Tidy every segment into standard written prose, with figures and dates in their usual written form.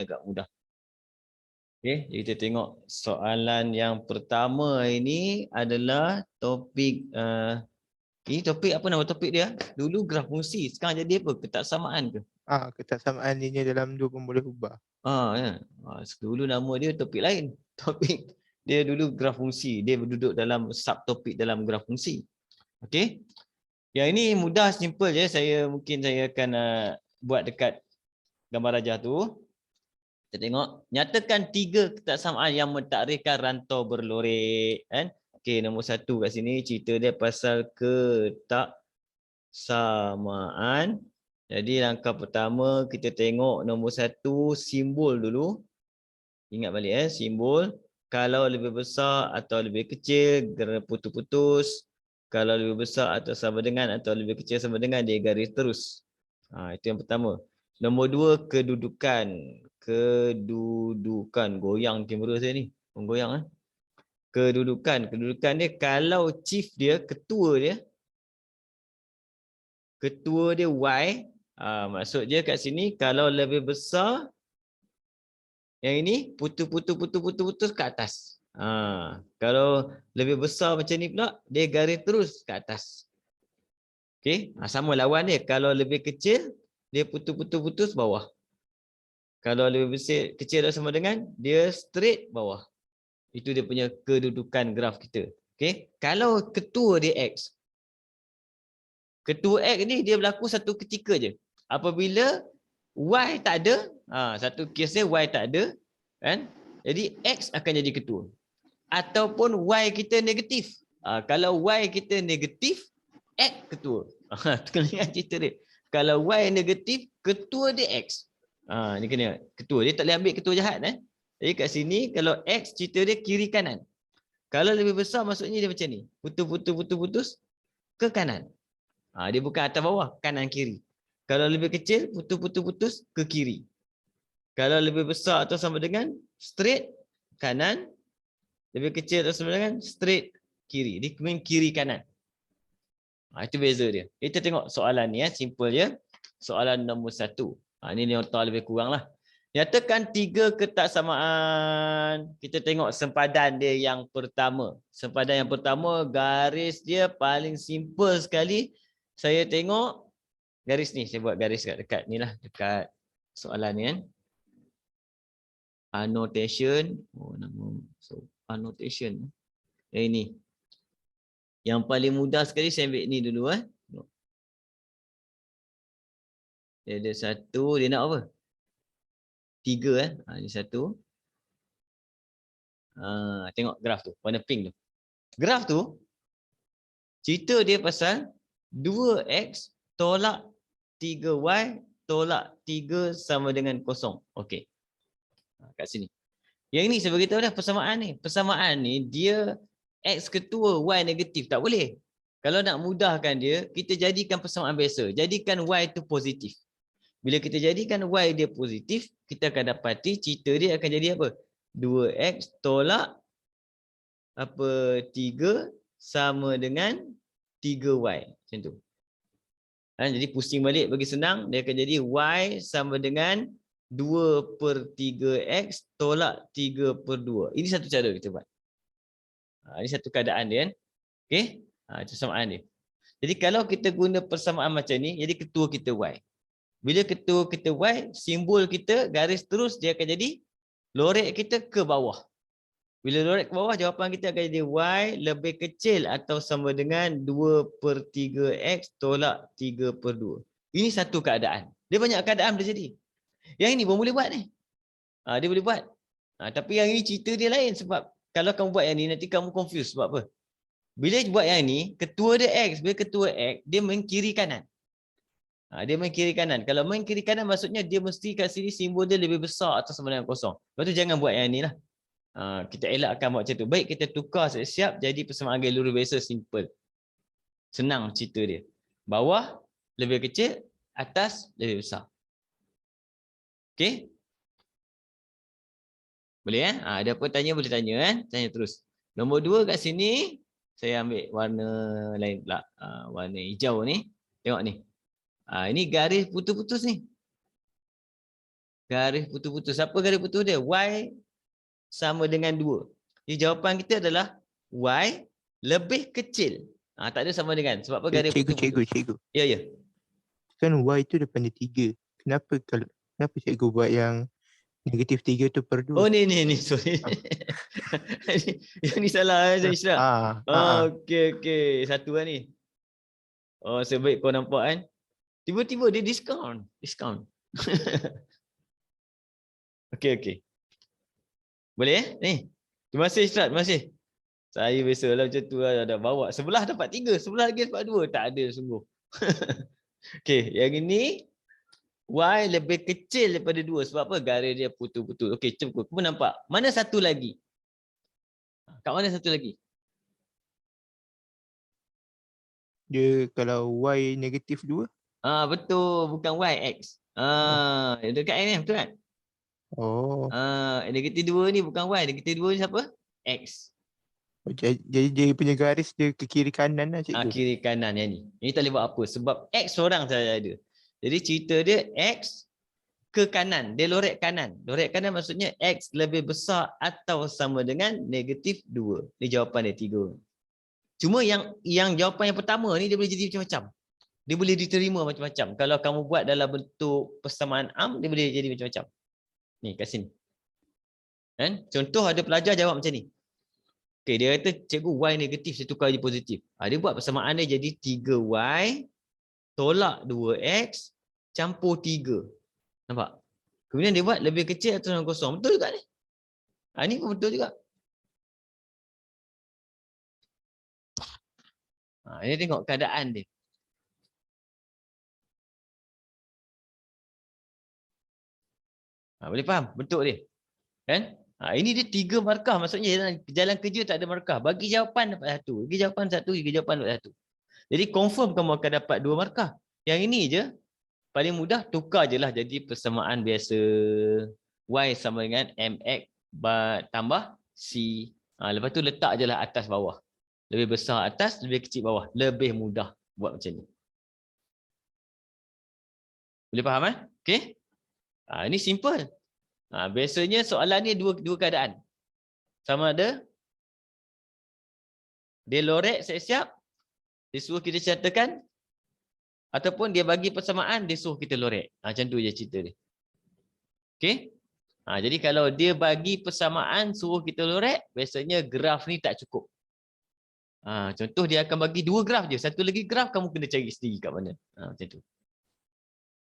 agak mudah. Okey, kita tengok soalan yang pertama ini adalah topik ini topik apa nama topik dia? Dulu graf fungsi, sekarang jadi apa? Ketaksamaan ke? Ketaksamaan linear dalam 2 pun boleh ubah. Ya. Dulu nama dia topik lain. Topik dia dulu graf fungsi, dia berduduk dalam subtopik dalam graf fungsi. Okey. Yang ini mudah, simple je. Mungkin saya akan buat dekat gambar rajah tu. Kita tengok, nyatakan 3 ketaksamaan yang mentadrikan rantau berlorek, kan? Okey, nombor 1 kat sini cerita dia pasal ketaksamaan. Jadi langkah pertama kita tengok nombor 1 simbol dulu. Ingat balik simbol. Kalau lebih besar atau lebih kecil, putus-putus. Kalau lebih besar atau sama dengan atau lebih kecil sama dengan, dia garis terus. Itu yang pertama. Nombor 2 kedudukan. Kedudukan. Goyang kamera saya ni. Menggoyang. Kedudukan. Kedudukan dia, kalau chief dia, ketua dia Y. Maksud dia kat sini, kalau lebih besar, yang ini putus ke atas. Kalau lebih besar macam ni pula, dia garis terus ke atas. Okey, sama lawan dia. Kalau lebih kecil, dia putus bawah. Kalau lebih besar, kecil atau sama dengan, dia straight bawah. Itu dia punya kedudukan graf kita. Okey, kalau ketua dia X. Ketua X ni dia berlaku satu ketika je. Apabila Y tak ada, satu kes dia Y tak ada, kan? Jadi X akan jadi ketua. Ataupun Y kita negatif. Kalau Y kita negatif, X ketua. Kena ingat cerita dia. Kalau Y negatif, ketua dia X. Ni kena ketua. Dia tak boleh ambil ketua jahat. Jadi kat sini, kalau X cerita dia kiri kanan. Kalau lebih besar, maksudnya dia macam ni. Putus ke kanan. Dia bukan atas bawah, kanan kiri. Kalau lebih kecil, putus ke kiri. Kalau lebih besar atau sama dengan, straight kanan. Lebih kecil atau sama dengan, straight kiri. Dia main kiri kanan. Itu beza dia. Kita tengok soalan ni, simple je. Soalan nombor 1. Ini nota lebih kurang lah. Nyatakan 3 ketaksamaan. Kita tengok sempadan dia yang pertama. Sempadan yang pertama, garis dia paling simple sekali. Saya tengok garis ni. Saya buat garis dekat ni lah. Dekat soalan ni kan. Annotation. Annotation. Ini. Yang paling mudah sekali saya ambil ni dulu. Dia ada 1. Dia nak apa? 3. Ini 1. Tengok graf tu. Warna pink tu. Graf tu. Cerita dia pasal 2X tolak 3Y tolak 3 sama dengan 0. Okey. Kat sini. Yang ini saya beritahu dah persamaan ni. Persamaan ni dia X ketua, Y negatif. Tak boleh. Kalau nak mudahkan dia, kita jadikan persamaan biasa. Jadikan Y tu positif. Bila kita jadikan Y dia positif, kita akan dapati cerita dia akan jadi apa? 2X tolak 3 sama dengan 3Y. Macam tu. Jadi pusing balik bagi senang, dia akan jadi Y sama dengan 2/3X tolak 3/2. Ini satu cara kita buat. Ini satu keadaan dia kan. Okey? Itu persamaan dia. Jadi kalau kita guna persamaan macam ni, jadi ketua kita Y. Bila ketua kita Y, simbol kita garis terus, dia akan jadi lorek kita ke bawah. Bila lorek ke bawah, jawapan kita akan jadi Y lebih kecil atau sama dengan 2/3X tolak 3/2. Ini satu keadaan. Dia banyak keadaan boleh jadi. Yang ini pun boleh buat ni. Dia boleh buat. Tapi yang ini cerita dia lain sebab kalau kamu buat yang ni, nanti kamu confuse sebab apa? Bila buat yang ni, ketua dia X. Bila ketua X, dia main kiri kanan. Dia main kiri kanan. Kalau main kiri kanan, maksudnya dia mesti kat sini simbol dia lebih besar atau sama dengan 0. Lepas tu jangan buat yang ni lah. Kita elakkan buat macam tu. Baik kita tukar siap-siap jadi persamaan galileo biasa simple. Senang cerita dia. Bawah lebih kecil, atas lebih besar. Okey? Boleh ada apa tanya boleh tanya Tanya terus. Nombor 2 kat sini saya ambil warna lain pula. Warna hijau ni. Tengok ni. Ini garis putus-putus ni. Garis putus-putus. Siapa garis putus dia? Y sama dengan 2. Jadi jawapan kita adalah Y lebih kecil. Tak ada sama dengan. Sebab apa garis putus-putus? Cikgu. Ya, ya. Kan Y tu depan dia 3. Kenapa cikgu buat yang negatif 3 tu per 2? Oh, ni. Sorry. Yang ni salah, saya Ishraq. Okey. Satu lah ni. Oh, sebaik kau nampak kan. Tiba-tiba dia diskaun. Okey. Boleh ni. Terima kasih Ishraq, terima kasih. Saya biasalah macam tu lah, dah bawa. Sebelah dapat 3, sebelah lagi dapat 2. Tak ada sungguh. Okey, yang ini Y lebih kecil daripada 2. Sebab apa? Garis dia putus-putus. Okey, cuba kamu nampak. Mana satu lagi? Kat mana satu lagi? Dia kalau Y negatif 2. Betul, bukan Y, X. Dekat N ni, betul kan? Negatif 2 ni bukan Y, negatif 2 ni siapa? X. Jadi dia punya garis dia ke kiri kanan lah cikgu. Kiri kanan yang ni. Ini tak boleh buat apa sebab X seorang saja ada. Jadi cerita dia X ke kanan, dia lorek kanan. Lorek kanan maksudnya X lebih besar atau sama dengan negatif 2. Ini jawapan dia 3. Cuma yang jawapan yang pertama ni dia boleh jadi macam-macam. Dia boleh diterima macam-macam. Kalau kamu buat dalam bentuk persamaan am, dia boleh jadi macam-macam. Ni kat sini. Kan? Contoh ada pelajar jawab macam ni. Okey, dia kata cikgu Y negatif saya tukar jadi positif. Dia buat persamaan dia jadi 3Y tolak 2X campur 3. Nampak? Kemudian dia buat lebih kecil atau dengan kosong. Betul juga ni. Ni pun betul juga. Ini tengok keadaan dia. Boleh faham bentuk dia? Kan? Ini dia 3 markah. Maksudnya jalan kerja tak ada markah. Bagi jawapan dapat 1. Bagi jawapan 1, bagi jawapan dapat 1. Jadi confirm kamu akan dapat 2 markah. Yang ini je paling mudah, tukar je lah jadi persamaan biasa. Y sama dengan MX tambah C. Lepas tu letak je lah atas bawah. Lebih besar atas, lebih kecil bawah. Lebih mudah buat macam ni. Boleh faham kan? Okey. Ini simple. Biasanya soalan ni dua keadaan. Sama ada dia lorek siap-siap, dia suruh kita catatkan, ataupun dia bagi persamaan, dia suruh kita lorek. Macam tu je cerita dia. Okey? Jadi kalau dia bagi persamaan, suruh kita lorek, biasanya graf ni tak cukup. Contoh dia akan bagi 2 graf je. Satu lagi graf, kamu kena cari sendiri kat mana. Macam tu.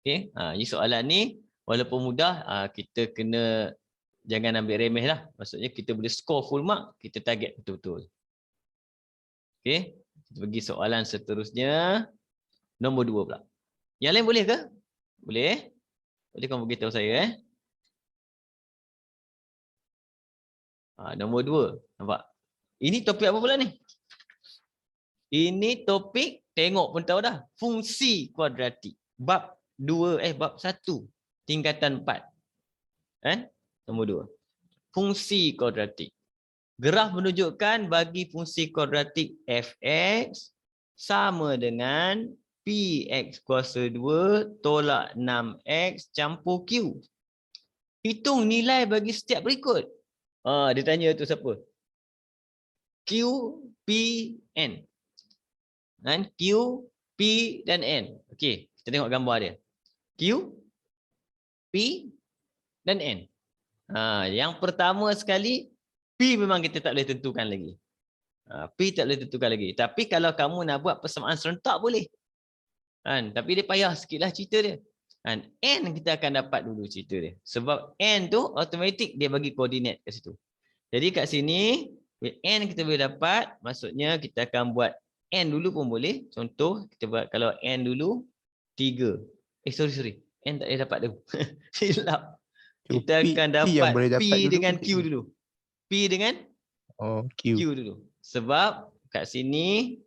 Okey? Ini soalan ni, walaupun mudah, kita kena jangan ambil remeh lah. Maksudnya kita boleh score full mark, kita target betul-betul. Okey? Kita pergi soalan seterusnya. Nombor 2 pula. Yang lain boleh ke? Boleh? Boleh kamu beritahu saya nombor 2. Nampak? Ini topik apa pula ni? Ini topik, tengok pun tahu dah. Fungsi kuadratik. Bab 1 tingkatan 4. Kan? Nombor 2. Fungsi kuadratik. Graf menunjukkan bagi fungsi kuadratik fx sama dengan Px kuasa 2 tolak 6x campur Q. Hitung nilai bagi setiap berikut. Dia tanya tu siapa? Q, P, N. Kan? Q, P dan N. Okey, kita tengok gambar dia. Q, P dan N. Yang pertama sekali, P memang kita tak boleh tentukan lagi. P tak boleh tentukan lagi. Tapi kalau kamu nak buat persamaan serentak boleh. Tapi dia payah sikitlah cerita dia. N kita akan dapat dulu cerita dia. Sebab N tu automatik dia bagi koordinat kat situ. Jadi kat sini N kita boleh dapat, maksudnya kita akan buat N dulu pun boleh. Contoh kita buat kalau N dulu 3. Sorry. N tak boleh dapat tu. Silap. Kita akan dapat P dengan Q dulu. P dengan Q dulu. Sebab kat sini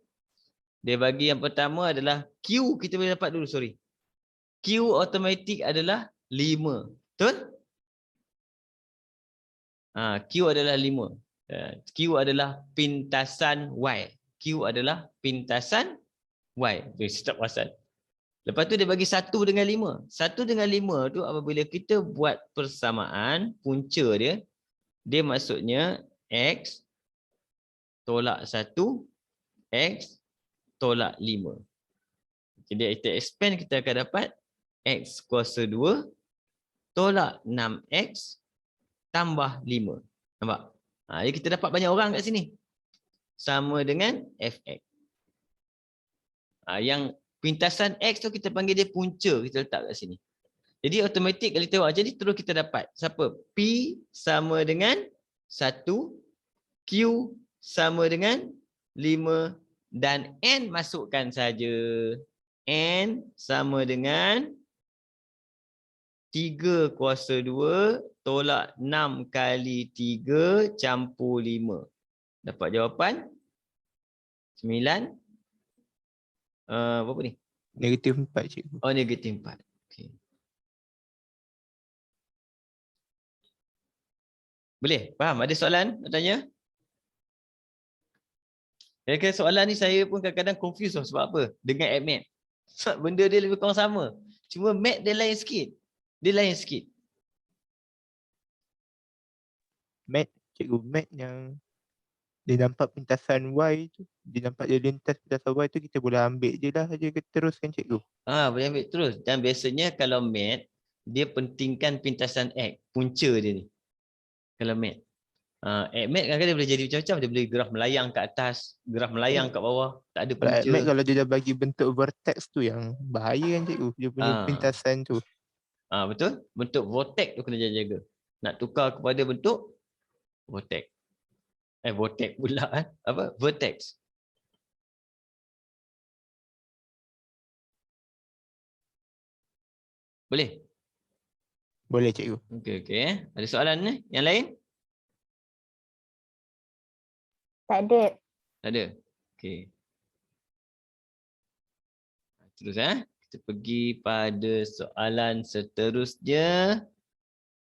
dia bagi yang pertama adalah Q kita boleh dapat dulu, sorry. Q automatik adalah 5. Betul? Q adalah 5. Q adalah pintasan Y. Q adalah pintasan Y. Stop pasal. Lepas tu dia bagi 1 dengan 5. 1 dengan 5 tu apabila kita buat persamaan, punca dia, dia maksudnya X tolak 1, X tolak 5. Jadi kita expand, kita akan dapat X kuasa 2 tolak 6X tambah 5. Nampak? Jadi kita dapat banyak orang kat sini. Sama dengan Fx. Yang pintasan X tu kita panggil dia punca. Kita letak kat sini. Jadi automatik kalau kita buat macam ni, terus kita dapat. Siapa? P sama dengan 1. Q sama dengan 5. Dan N masukkan saja. N sama dengan 3 kuasa 2 tolak 6 kali 3 campur 5. Dapat jawapan 9. Berapa ni? Negatif 4, cikgu. Oh, negatif 4. Okay. Boleh? Faham? Ada soalan nak tanya? Kadang-kadang soalan ni saya pun kadang-kadang confuse sebab apa? Dengan AdMath. Sebab benda dia lebih kurang sama. Cuma Math dia lain sikit. Dia lain sikit. Math, cikgu, math yang dia nampak pintasan Y tu, dia nampak dia lintas pintasan Y tu, kita boleh ambil je lah je teruskan, cikgu. Boleh ambil terus. Dan biasanya kalau Math, dia pentingkan pintasan X, punca dia ni. Kalau Math. Math kadang-kadang dia boleh jadi macam-macam. Dia boleh graf melayang kat atas, graf melayang kat bawah. Tak ada Kalau punca. Math, kalau dia dah bagi bentuk vertex tu yang bahaya kan, cikgu. Dia punya pintasan tu. Betul. Bentuk vortex tu kena jaga-jaga. Nak tukar kepada bentuk vortex. Vortex pula apa? Vertex. Boleh? Boleh, cikgu. Okey. Ada soalan ni? Yang lain? Tak ada. Tak ada? Okey. Terus kita pergi pada soalan seterusnya.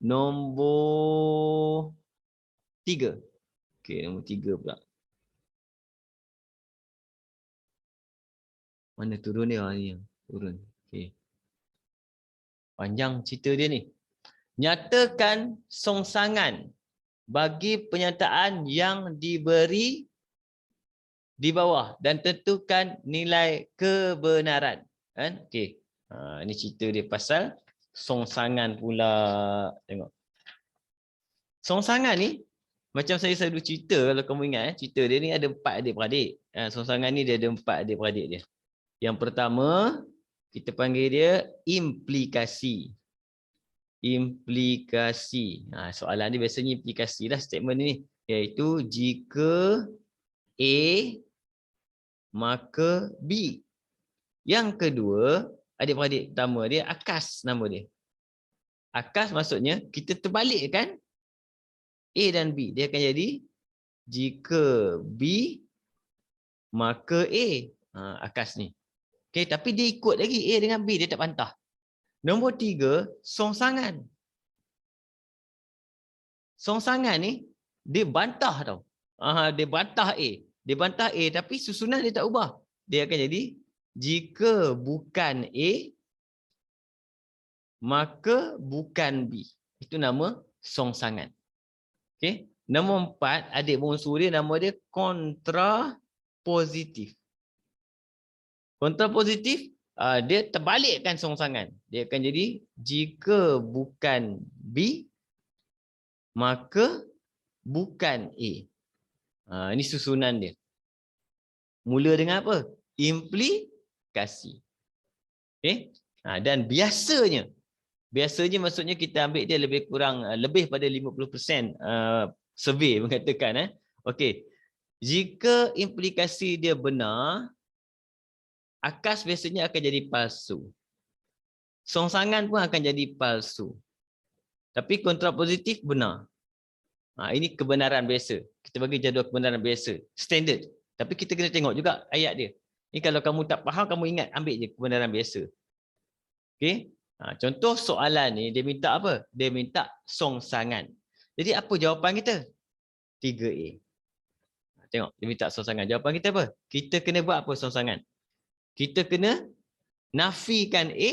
Nombor 3. Okey, nombor 3 pula. Mana turun dia? Ni turun. Okey. Panjang cerita dia ni. Nyatakan songsangan bagi penyataan yang diberi di bawah dan tentukan nilai kebenaran. Kan? Okey. Ini cerita dia pasal songsangan pula. Tengok. Songsangan ni macam saya selalu cerita, kalau kamu ingat cerita dia ni ada 4 adik-beradik. Songsangan ni dia ada 4 adik-beradik dia. Yang pertama kita panggil dia implikasi. Implikasi. Soalan ni biasanya implikasi lah statement ni, iaitu jika A maka B. Yang kedua, adik-beradik pertama dia akas nama dia. Akas maksudnya kita terbalikkan A dan B. Dia akan jadi jika B maka A. Akas ni. Okey, tapi dia ikut lagi A dengan B, dia tak bantah. Nombor 3, songsangan. Songsangan ni dia bantah tau. Dia bantah A. Dia bantah A tapi susunan dia tak ubah. Dia akan jadi jika bukan A maka bukan B. Itu nama songsangan. Okey. Nombor 4, adik bongsu dia nama dia kontrapositif. Kontrapositif, dia terbalikkan songsangan. Dia akan jadi jika bukan B maka bukan A. Ini susunan dia. Mula dengan apa? Implikasi. Okey? Dan biasanya maksudnya kita ambil dia lebih kurang lebih pada 50% survey mengatakan okey, jika implikasi dia benar, akas biasanya akan jadi palsu. Songsangan pun akan jadi palsu. Tapi kontrapositif benar. Ini kebenaran biasa. Kita bagi jadual kebenaran biasa, standard. Tapi kita kena tengok juga ayat dia. Ini kalau kamu tak faham, kamu ingat ambil je kebenaran biasa. Okey? Contoh soalan ni dia minta apa? Dia minta songsangan. Jadi apa jawapan kita? 3A. Tengok, dia minta songsangan. Jawapan kita apa? Kita kena buat apa songsangan? Kita kena nafikan A,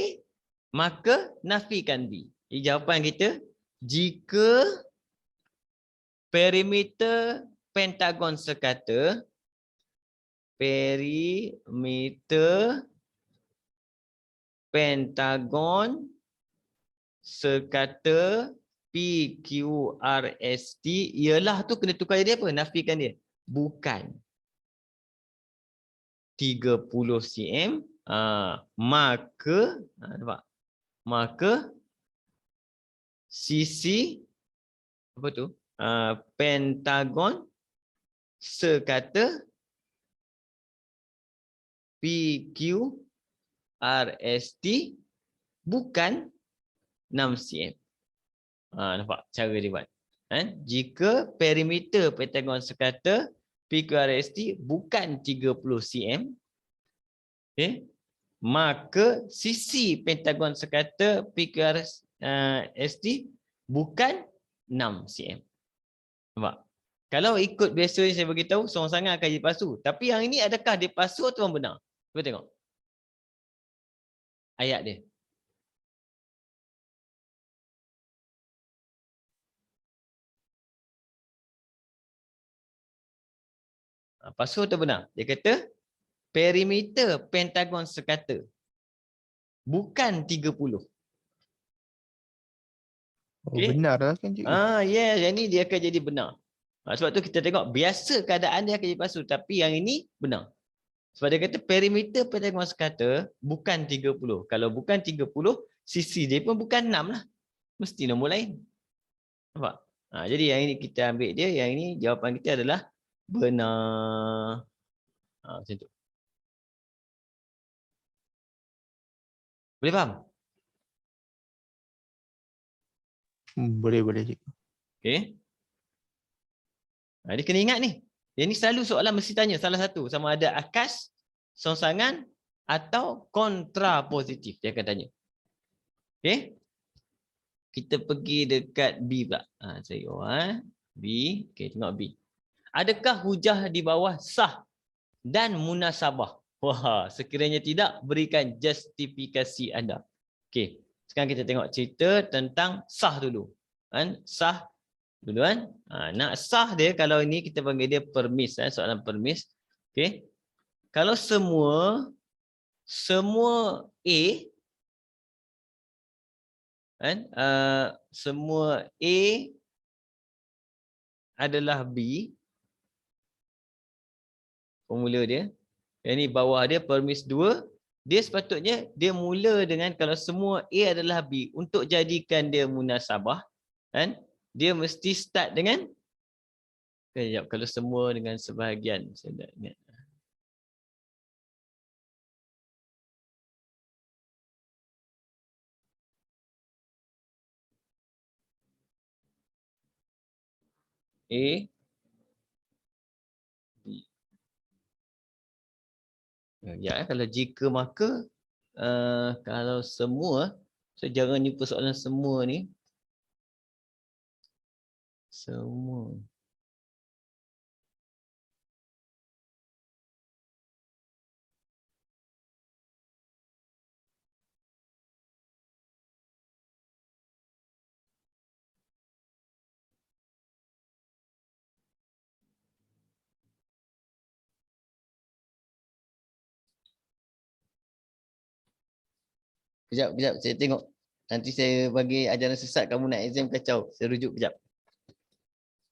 maka nafikan B. Jadi jawapan kita, jika perimeter pentagon sekata, perimeter pentagon sekata PQRST, ialah tu kena tukar dia apa? Nafikan dia. Bukan 30 cm, maka nampak? Maka sisi apa tu? Pentagon sekata PQRST bukan 6 cm. Nampak cara dia buat. Jika perimeter pentagon sekata PQRST bukan 30 cm, okay, maka sisi pentagon sekata PQRST bukan 6 cm. Nampak? Kalau ikut biasa saya beritahu, seorang sangat akan jadi palsu. Tapi yang ini adakah dia palsu atau benar? Cuba tengok ayat dia. Palsu atau benar? Dia kata perimeter pentagon sekata bukan 30. Okay. Benar lah kan cikgu. Yes, yang ni dia akan jadi benar. Sebab tu kita tengok biasa keadaan dia akan jadi palsu, tapi yang ini benar. Sebab dia kata perimeter pentagon sekata bukan 30. Kalau bukan 30, sisi dia pun bukan 6 lah. Mesti nombor lain. Nampak? Jadi yang ini kita ambil dia, yang ini jawapan kita adalah benar. Macam tu. Boleh faham? Boleh cikgu. Okey. Dia kena ingat ni. Yang ni selalu soalan mesti tanya salah satu. Sama ada akas, songsangan atau kontrapositif. Dia akan tanya. Okey. Kita pergi dekat B pula. B. Okey, tengok B. Adakah hujah di bawah sah dan munasabah? Wah, sekiranya tidak, berikan justifikasi anda. Okey. Sekarang kita tengok cerita tentang sah dulu. Sah dulu kan. Nak sah dia, kalau ini kita panggil dia permis. Soalan permis. Okey. Kalau semua A semua A adalah B, formula dia. Yang ni bawah dia permis 2. Dia sepatutnya dia mula dengan kalau semua A adalah B, untuk jadikan dia munasabah, dia mesti start dengan sekejap, kalau semua dengan sebahagian, saya tak ingat. A B. Ya, kalau jika maka kalau semua, so jangan lupa soalan semua ni. Semua. Kejap, saya tengok. Nanti saya bagi ajaran sesat, kamu nak exam kacau. Saya rujuk kejap.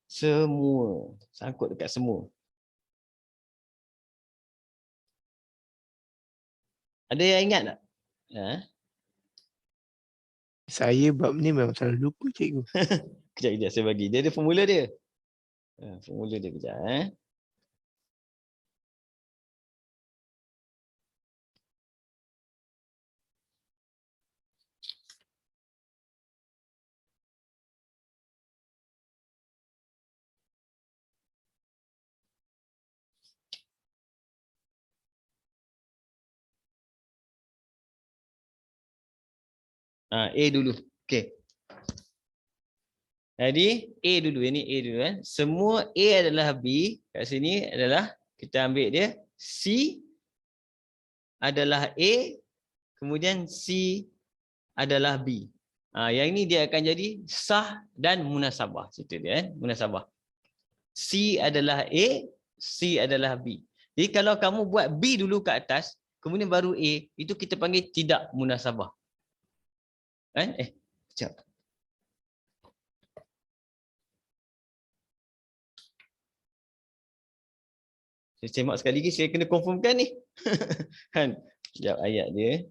Semua. Sangkut dekat semua. Ada yang ingat tak? Saya bab ni memang selalu lupa cikgu. Kejap saya bagi. Dia ada formula dia. Formula dia kejap. A dulu. Okey. Jadi A dulu. Ini A dulu kan. Semua A adalah B. Kat sini adalah kita ambil dia C adalah A. kemudian C adalah B. Yang ini dia akan jadi sah dan munasabah. Cerita dia munasabah. C adalah A, C adalah B. Jadi kalau kamu buat B dulu kat atas, kemudian baru A, itu kita panggil tidak munasabah. Kan? Sekejap. Saya semak sekali lagi, saya kena confirmkan ni. Kan? Sekejap ayat dia.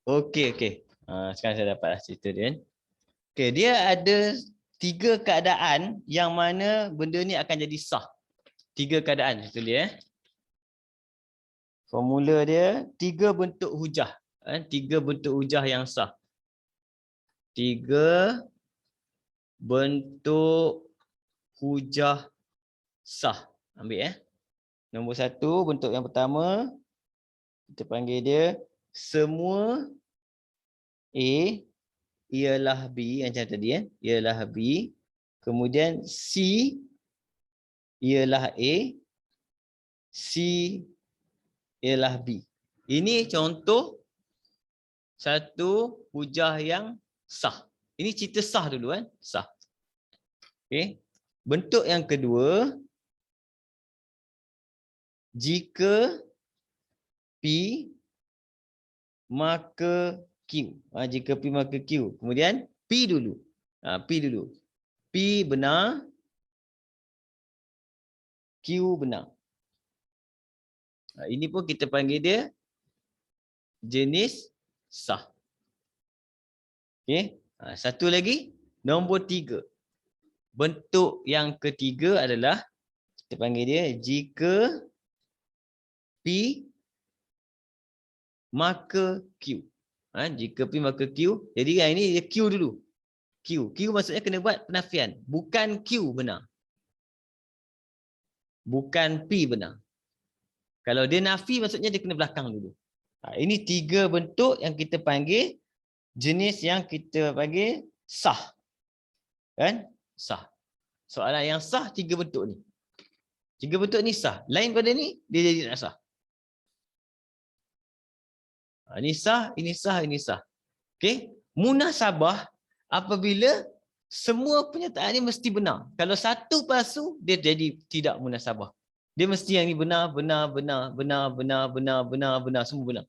Okey. Sekarang saya dapat cerita dia. Okey, dia ada 3 keadaan yang mana benda ni akan jadi sah. 3 keadaan cerita dia. Formula dia 3 bentuk hujah. 3 bentuk hujah yang sah. 3 bentuk hujah sah. Ambil Nombor 1, bentuk yang pertama kita panggil dia semua A ialah B, macam tadi ialah B. Kemudian C ialah A, C ialah B. Ini contoh satu hujah yang sah. Ini cerita sah dulu sah. Okey. Bentuk yang kedua, jika P maka Q. Jika P maka Q. Kemudian P dulu. P dulu. P benar, Q benar. Ini pun kita panggil dia jenis sah. Okey. Satu lagi, nombor 3. Bentuk yang ketiga adalah kita panggil dia jika P maka Q. Jika P maka Q. Jadi yang ini dia Q dulu. Q maksudnya kena buat penafian. Bukan Q benar. Bukan P benar. Kalau dia nafi maksudnya dia kena belakang dulu. Ini 3 bentuk yang kita panggil jenis yang kita panggil sah. Kan? Sah. Soalan yang sah 3 bentuk ni. 3 bentuk ni sah. Lain pada ni dia jadi tak sah. Ini sah, ini sah, ini sah. Okey. Munasabah apabila semua pernyataan ni mesti benar. Kalau satu palsu, dia jadi tidak munasabah. Dia mesti yang ni benar, semua benar.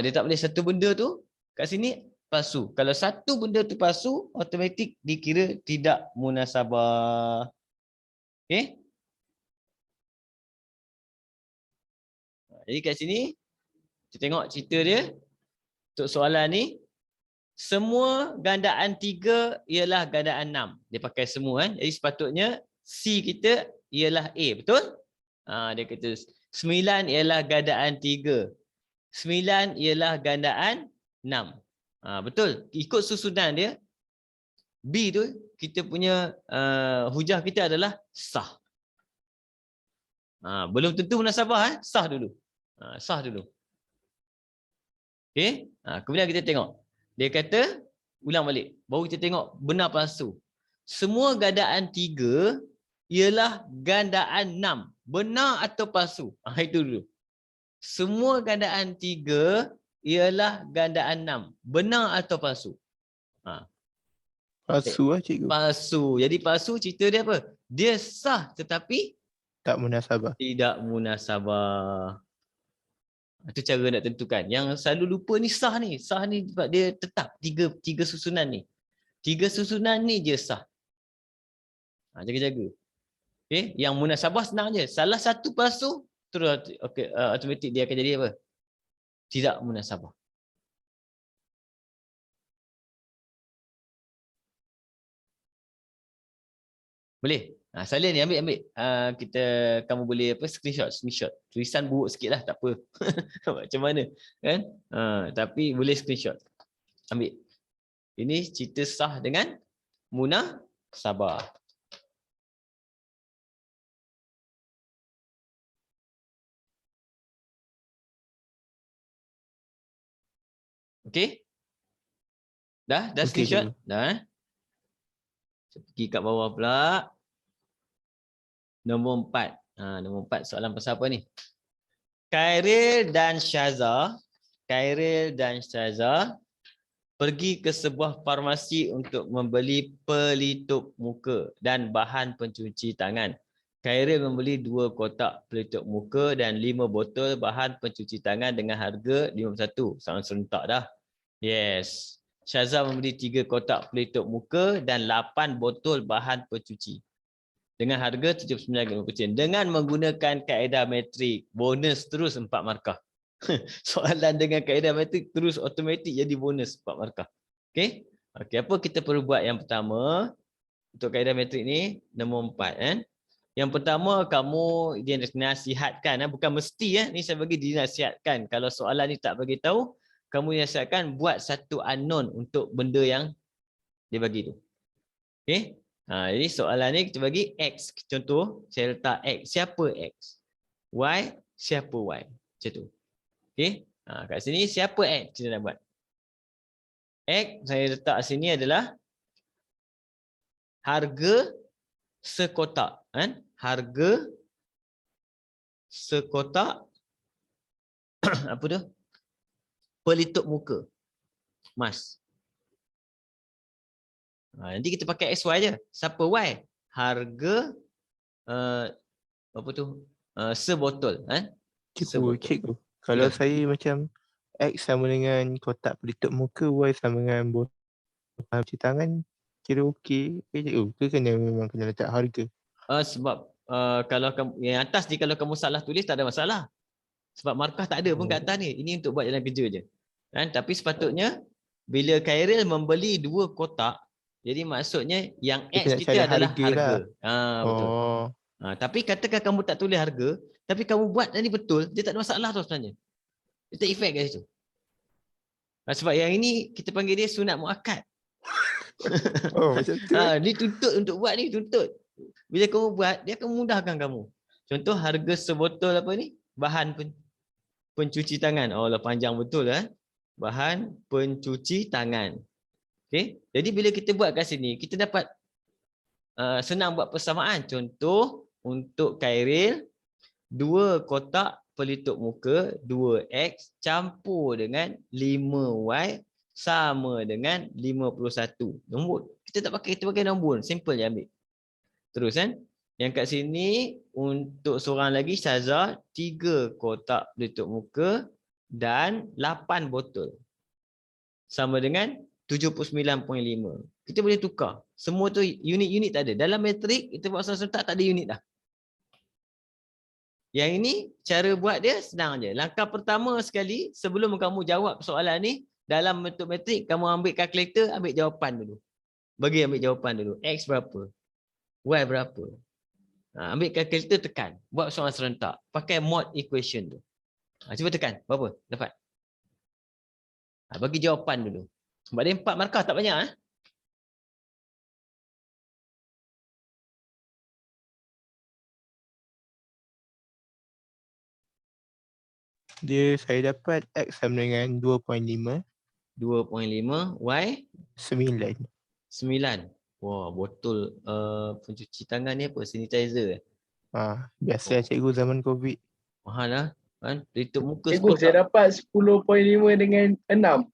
Dia tak boleh satu benda tu kat sini palsu. Kalau satu benda tu palsu, automatik dikira tidak munasabah. Okey. Jadi kat sini kita tengok cerita dia. Untuk soalan ni, semua gandaan 3 ialah gandaan 6. Dia pakai semua Jadi sepatutnya C kita ialah A, betul? Dia kata 9 ialah gandaan 3. 9 ialah gandaan 6. Betul. Ikut susunan dia, B tu kita punya hujah kita adalah sah. Belum tentu munasabah sah dulu. Sah dulu. Okey. Kemudian kita tengok. Dia kata, ulang balik. Baru kita tengok benar palsu. Semua gandaan 3 ialah gandaan 6. Benar atau palsu? Itu dulu. Semua gandaan 3 ialah gandaan 6. Benar atau palsu? Palsu cikgu. Palsu. Jadi palsu cerita dia apa? Dia sah tetapi Tak munasabah. tidak munasabah. Itu cara nak tentukan. Yang selalu lupa ni sah ni. Sah ni sebab dia tetap tiga susunan ni. 3 susunan ni je sah. Jaga-jaga. Okay. Yang munasabah senang je. Salah satu palsu, terus automatik dia akan jadi apa? Tidak munasabah. Boleh? Salin ni ambil. Kamu boleh screenshot. Tulisan buruk sikit lah, tak apa. Macam mana? Kan? Tapi boleh screenshot. Ambil. Ini cerita sah dengan munasabah. Okey? Dah Okey, screenshot? cikgu. Dah eh? Saya pergi kat bawah pula. Nombor 4. Nombor 4 soalan pasal apa ni? Khairil dan Syaza pergi ke sebuah farmasi untuk membeli pelitup muka dan bahan pencuci tangan. Khairil membeli 2 kotak pelitup muka dan 5 botol bahan pencuci tangan dengan harga 51. Soalan serentak dah. Yes. Syaza membeli 3 kotak pelitup muka dan 8 botol bahan pencuci dengan harga RM79.50 dengan menggunakan kaedah metrik. Bonus terus 4 markah. Soalan dengan kaedah metrik terus automatik jadi bonus 4 markah. Okey? Okey, apa kita perlu buat yang pertama untuk kaedah metrik ni? Nombor 4 kan. Yang pertama kamu dinasihatkan, bukan mesti ni saya bagi dinasihatkan. Kalau soalan ni tak bagi tahu, kamu dinasihatkan buat satu unknown untuk benda yang dia bagi tu. Okey? Jadi soalan ni kita bagi X. Contoh, saya letak X. Siapa X? Y, siapa Y? Macam tu. Okey? Kat sini siapa X kita nak buat? X saya letak sini adalah harga sekotak. Kan? Harga sekotak apa tu? Pelitup muka. Mas. Nanti kita pakai XY je. Siapa Y? Harga apa tu? Sebotol. Kan? Cikgu. Kalau saya macam X sama dengan kotak pelitup muka, Y sama dengan botol cuci tangan, kira okey ke cikgu? Ke memang kena letak harga? Sebab kalau kamu yang atas ni kalau kamu salah tulis tak ada masalah. Sebab markah tak ada pun kat atas ni. Ini untuk buat jalan kerja je. Kan? Tapi sepatutnya bila Khairil membeli 2 kotak, jadi maksudnya yang Kita X nak kita cari adalah harga harga. lah. Betul. Oh, Tapi katakan kamu tak tulis harga, tapi kamu buat tadi betul, dia tak ada masalah tu sebenarnya. Dia tak efek kat situ. Sebab yang ini kita panggil dia sunat muakkad. macam tu. Ni tuntut untuk buat ni, tuntut. Bila kamu buat, dia akan memudahkan kamu. Contoh harga sebotol apa ni? Bahan pencuci tangan. Oh lah panjang betul lah. Bahan pencuci tangan. Okey. Jadi bila kita buat kat sini, kita dapat senang buat persamaan. Contoh untuk Khairil 2 kotak pelitup muka 2X campur dengan 5Y sama dengan 51. Nombor. Kita tak pakai, kita pakai nombor. Simple je ambil. Terus kan. Yang kat sini untuk seorang lagi Syaza 3 kotak pelitup muka dan 8 botol. Sama dengan 79.5. Kita boleh tukar. Semua tu unit-unit tak ada. Dalam metrik kita buat soalan serentak tak ada unit dah. Yang ini cara buat dia senang je. Langkah pertama sekali sebelum kamu jawab soalan ni dalam bentuk metrik kamu ambil kalkulator, ambil jawapan dulu. Ambil jawapan dulu. X berapa? Y berapa? Ambil kalkulator tekan. Buat soalan serentak. Pakai mode equation tu. Cuba tekan. Berapa? Dapat. Bagi jawapan dulu. Sebab dia 4 markah tak banyak. Saya dapat X sama dengan 2.5. 2.5. Y? 9. 9. Wah, botol pencuci tangan ni apa? Sanitizer. Biasa cikgu zaman COVID. Mahal lah. Kan? Pelitup muka Cikgu, saya dapat 10.5 dengan 6.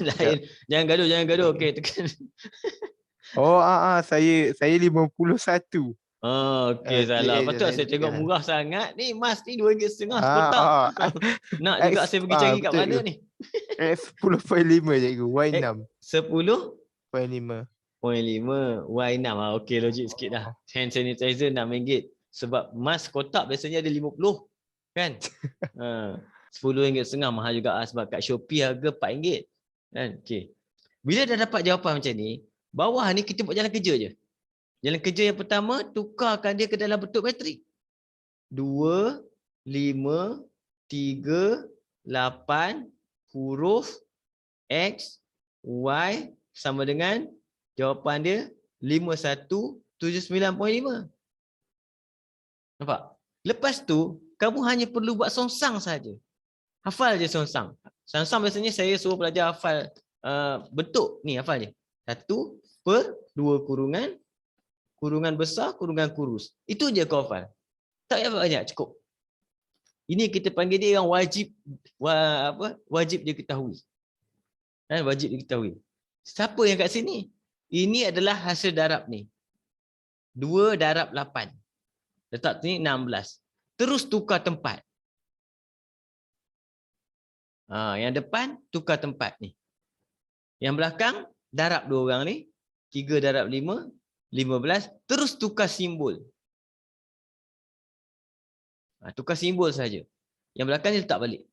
Lain. Jangan gaduh. Okey, tekan. Saya 51. Okey, salah. Patut saya tengok murah sangat. Ni emas ni RM2.5 sekotak. Nak juga saya pergi cari kat mana ni? X 10.5 cikgu, Y 6. 10.5. 0.5. Y6. Okey, logik sikit dah. Hand sanitizer RM6. Sebab emas kotak biasanya ada 50. Kan? RM10.5 mahal juga sebab kat Shopee harga RM4. Kan? Okey. Bila dah dapat jawapan macam ni, bawah ni kita buat jalan kerja je. Jalan kerja yang pertama, tukarkan dia ke dalam bentuk metrik. 2, 5, 3, 8 huruf X, Y sama dengan jawapan dia 5179.5. Nampak? Lepas tu, kamu hanya perlu buat songsang saja. Hafal je songsang. Songsang biasanya saya suruh pelajar hafal bentuk ni, hafal je. 1/2 kurungan, kurungan besar, kurungan kurus. Itu je kau hafal. Tak payah banyak, cukup. Ini kita panggil dia yang wajib wajib dia ketahui. Wajib dia ketahui. Siapa yang kat sini? Ini adalah hasil darab ni. 2 darab 8. Letak ni 16. Terus tukar tempat. Yang depan tukar tempat ni. Yang belakang darab 2 orang ni. 3 darab 5, 15. Terus tukar simbol. Tukar simbol saja. Yang belakang ni letak balik.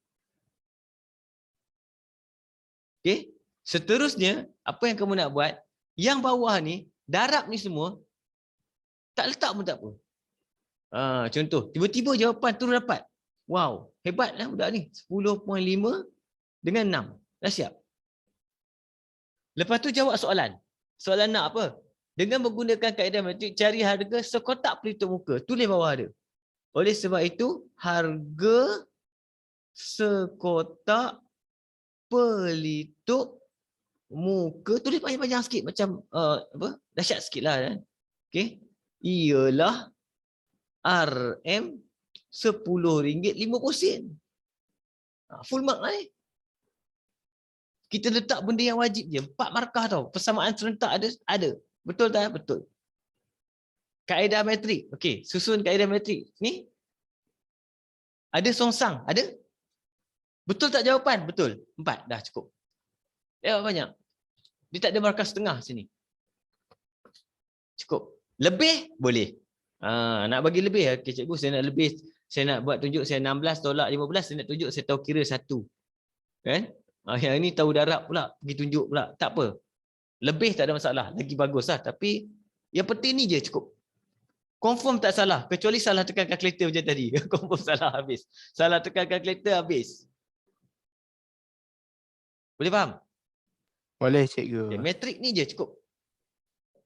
Okey. Seterusnya, apa yang kamu nak buat? Yang bawah ni, darab ni semua, tak letak pun tak apa. Contoh, tiba-tiba jawapan terus dapat. Wow, hebatlah budak ni. 10.5 dengan 6. Dah siap. Lepas tu jawab soalan. Soalan nak apa? Dengan menggunakan kaedah matematik, cari harga sekotak pelitup muka. Tulis bawah dia. Oleh sebab itu, harga sekotak pelitup muka, tulis panjang-panjang sikit macam dahsyat sikit lah kan. Okay. Ialah RM RM10.50. Full mark lah ni. Kita letak benda yang wajib je. 4 markah tau. Persamaan serentak ada. Betul tak? Betul. Kaedah metrik. Okey, susun kaedah metrik. Ni. Ada songsang? Ada? Betul tak jawapan? Betul. 4. Dah cukup. Jawab banyak. Dia tak ada markah setengah sini. Cukup. Lebih? Boleh. Nak bagi lebih. Okay, cikgu, saya nak lebih. Saya nak buat tunjuk saya 16 tolak 15. Saya nak tunjuk saya tahu kira 1. Kan? Yang ini tahu darab pula. Pergi tunjuk pula. Tak apa. Lebih tak ada masalah. Lagi bagus lah. Tapi yang penting ni je cukup. Confirm tak salah. Kecuali salah tekan kalkulator macam tadi. Confirm salah habis. Salah tekan kalkulator habis. Boleh faham? Boleh cikgu. Okay, metrik ni je cukup.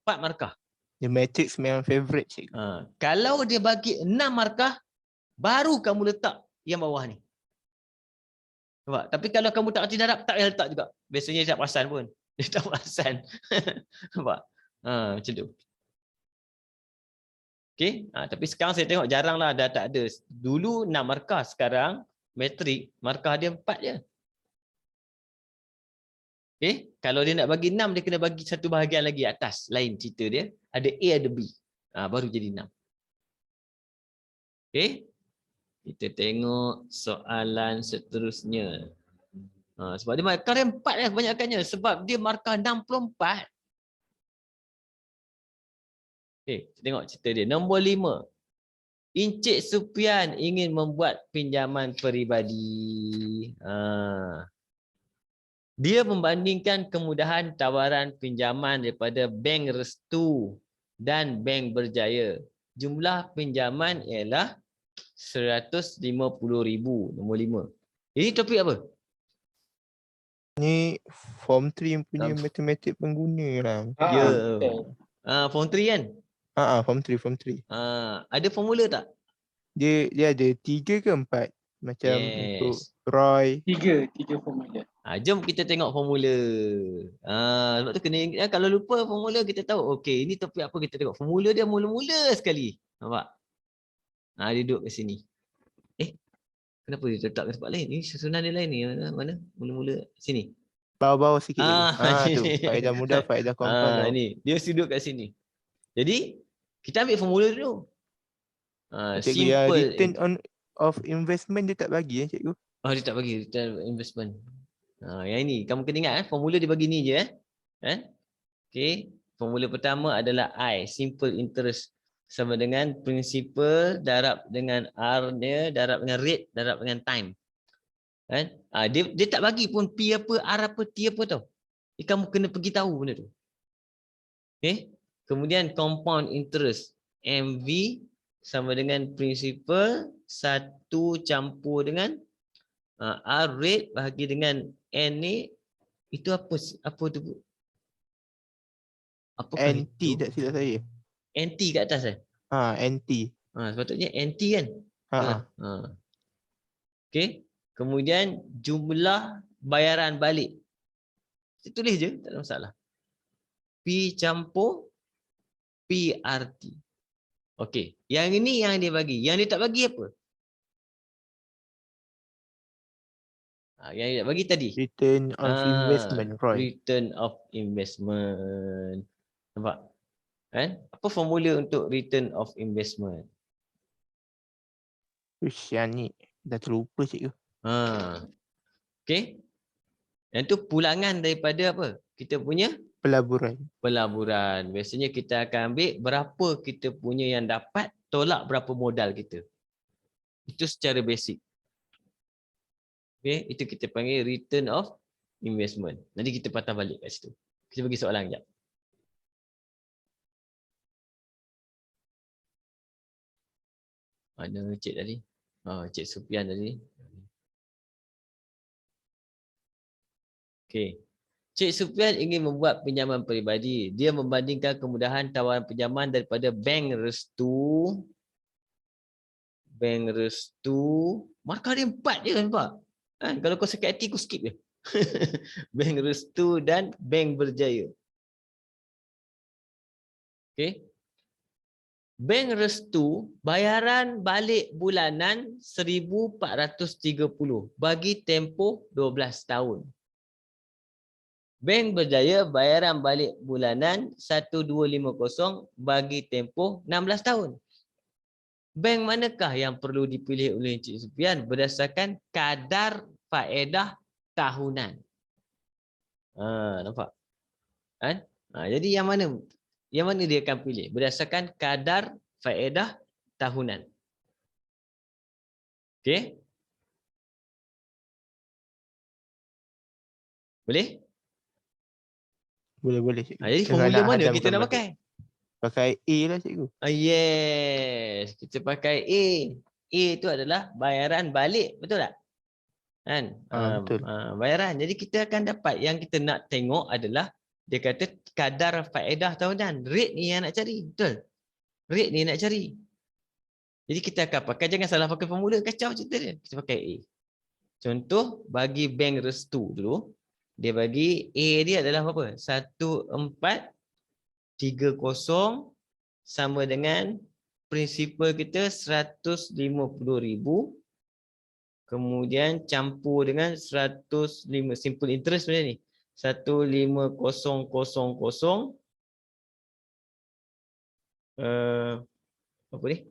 4 markah. The matrix memang favourite cikgu. Kalau dia bagi 6 markah, baru kamu letak yang bawah ni. Nampak? Tapi kalau kamu tak kerti darab, tak payah letak juga. Biasanya dia tak perasan pun. Dia tak perasan. Nampak? Macam tu. Okay. Tapi sekarang saya tengok jarang lah dah tak ada. Dulu 6 markah, sekarang metrik markah dia 4 je. Okay. Kalau dia nak bagi 6, dia kena bagi satu bahagian lagi atas. Lain cerita dia. Ada A, ada B. Baru jadi 6. Okay. Kita tengok soalan seterusnya. Sebab dia markah dia 4 lah kebanyakannya. Sebab dia markah 64. Okay. Kita tengok cerita dia. Nombor 5. Encik Supian ingin membuat pinjaman peribadi. Dia membandingkan kemudahan tawaran pinjaman daripada Bank Restu dan Bank Berjaya. Jumlah pinjaman ialah RM150,000. Nombor 5. Ini topik apa? Ni form 3 punya matematik pengguna lah. Ya. Form 3 kan? Form 3. Ada formula tak? Dia ada 3 ke 4? Macam untuk Yes. Roy. 3 formula. Jom kita tengok formula. Sebab tu kena, kalau lupa formula kita tahu. Okey, ini topik apa kita tengok. Formula dia mula-mula sekali. Nampak? Dia duduk kat sini. Kenapa dia letak kat tempat lain? Ini susunan dia lain ni. Mana? Mula-mula sini. Bawah-bawah sikit. Tu. Ni. Faedah mudah, faedah compound. Ni. Dia duduk kat sini. Jadi, kita ambil formula dulu. Cikgu, yang Simple. return on of investment dia tak bagi cikgu. Dia tak bagi return investment. Yang ini kamu kena ingat formula dia bagi ni je Okey, formula pertama adalah I, simple interest, sama dengan principal darab dengan R dia, darab dengan rate, darab dengan time. Kan? Dia tak bagi pun P apa, R apa, T apa tau. Kamu kena pergi tahu benda tu. Okey, kemudian compound interest, MV sama dengan principal 1 campur dengan R rate bahagi dengan N ni, itu apa tu? Apakah NT itu? tak silap saya. NT kat atas NT. Sepatutnya NT kan? Ha. Betul? Okey. Kemudian jumlah bayaran balik. Kita tulis je, tak ada masalah. P campur PRT. Okey. Yang ini yang dia bagi. Yang dia tak bagi apa? Yang dia tak bagi tadi. Return of investment, Roy. Return of investment. Nampak? Kan? Apa formula untuk return of investment? Uish, yang ni dah terlupa cikgu. Okey. Yang tu pulangan daripada apa? Kita punya Pelaburan. pelaburan. Biasanya kita akan ambil berapa kita punya yang dapat, tolak berapa modal kita. Itu secara basic. Okey, itu kita panggil return of investment. Nanti kita patah balik kat situ. Kita bagi soalan sekejap. Mana cik tadi? Cik Sufian tadi. Okey. Cik Sufian ingin membuat pinjaman peribadi. Dia membandingkan kemudahan tawaran pinjaman daripada Bank Restu. Bank Restu. Markah dia 4 je, nampak? Kalau kau sakit hati, kau skip je. Bank Restu dan Bank Berjaya. Okey. Bank Restu bayaran balik bulanan 1,430 bagi tempoh 12 tahun. Bank Berjaya bayaran balik bulanan 1,250 bagi tempoh 16 tahun. Bank manakah yang perlu dipilih oleh Encik Sufian berdasarkan kadar faedah tahunan? Nampak? Kan? Jadi yang mana dia akan pilih? Berdasarkan kadar faedah tahunan. Okey? Boleh? Boleh cikgu. Jadi Dengan formula nak mana kita hadamkan nak balik. pakai? Pakai A lah cikgu. Yes, kita pakai A. A itu adalah bayaran balik, betul tak? Kan? Betul. Bayaran. Jadi kita akan dapat yang kita nak tengok adalah dia kata kadar faedah tahunan. Rate ni yang nak cari, betul? Rate ni nak cari. Jadi kita akan pakai, jangan salah pakai formula, kacau cerita dia. Kita pakai A. Contoh bagi Bank Restu dulu, dia bagi A dia adalah berapa? 1,430 sama dengan prinsipal kita 150,000, kemudian campur dengan 105 simple interest sebenarnya ni. 15000 apa ni?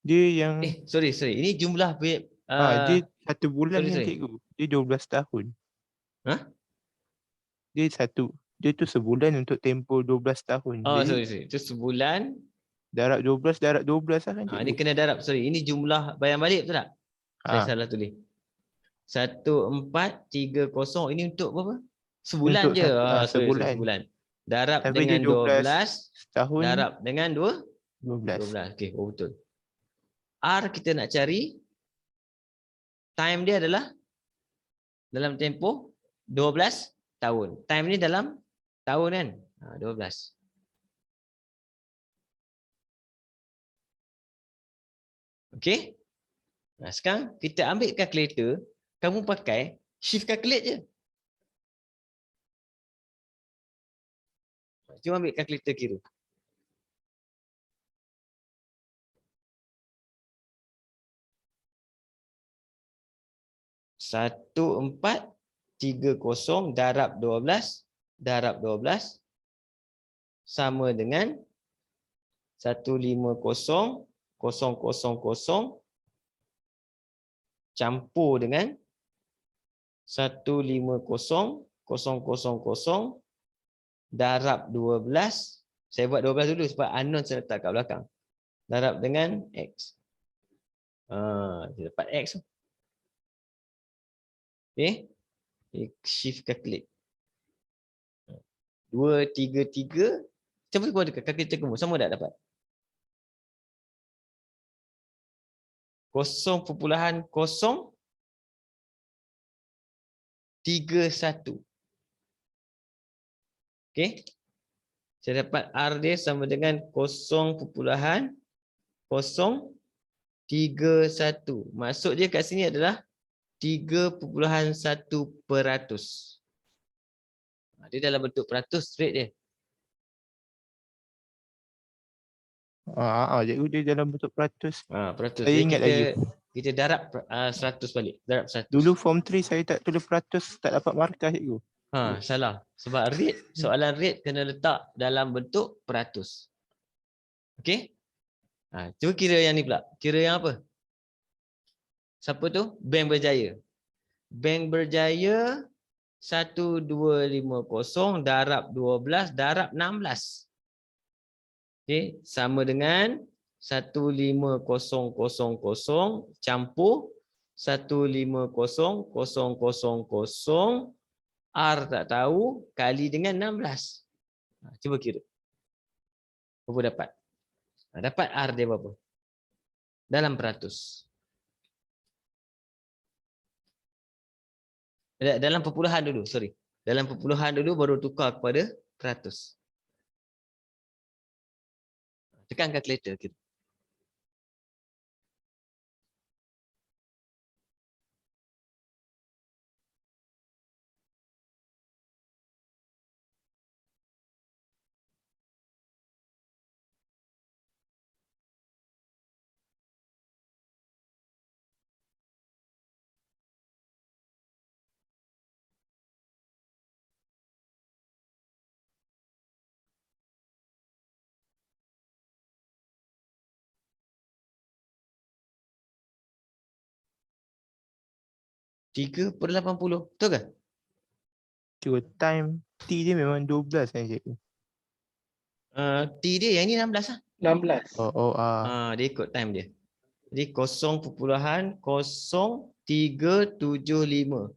Dia yang Sorry. Ini jumlah dia 1 bulan kan sorry. cikgu. Dia 12 tahun. Hah? Dia tu sebulan untuk tempoh 12 tahun. Jadi Sorry. Itu sebulan. darab 12 lah kan cikgu. Ini kena darab. Sorry. Ini jumlah bayar balik, betul tak? Saya salah tulis. 1,430 ini untuk berapa? Sebulan Untuk je. sebulan. Sebulan. Darab Tapi dia dengan 12 tahun darab dengan 12. 12. Okey, betul. R kita nak cari, time dia adalah dalam tempoh 12 tahun. Time ni dalam tahun kan? 12. Okey? Sekarang kita ambil calculator, kamu pakai shift calculate je. Cuma ambil calculator kira. Satu 430 darab 12 sama dengan 150,000 campur dengan 150,000 darab 12. Saya buat 12 dulu sebab unknown saya letak kat belakang. Darab dengan X. Kita dapat X. Okay. Shift calculate. 2, 3, 3. Cuba buat dekat calculator kamu. Sama tak dapat? 0.031. Okey. Saya dapat R dia sama dengan 0.031. Maksud dia kat sini adalah 3.1%. Dia dalam bentuk peratus rate dia. Cikgu dia dalam bentuk peratus. Peratus. Saya Jadi ingat kita darab 100 balik. Darab 100. Dulu form 3 saya tak tulis peratus, tak dapat markah cikgu. Salah. Sebab soalan rate kena letak dalam bentuk peratus. Okey? Cuba kira yang ni pula. Kira yang apa? Siapa tu? Bank Berjaya. Bank Berjaya 1250 darab 12 darab 16. Okey, sama dengan 15000 campur 150,000 R tak tahu kali dengan 16. Cuba kira. Berapa dapat? Dapat R dia berapa? Dalam peratus. Dalam perpuluhan dulu, sorry. Dalam perpuluhan dulu baru tukar kepada peratus. Tekan kalkulator kita. (3/80). Betul ke? Cikgu, time T dia memang 12 kan cikgu? T dia yang ni 16 lah. 16. Dia ikut time dia. Jadi 0.0375.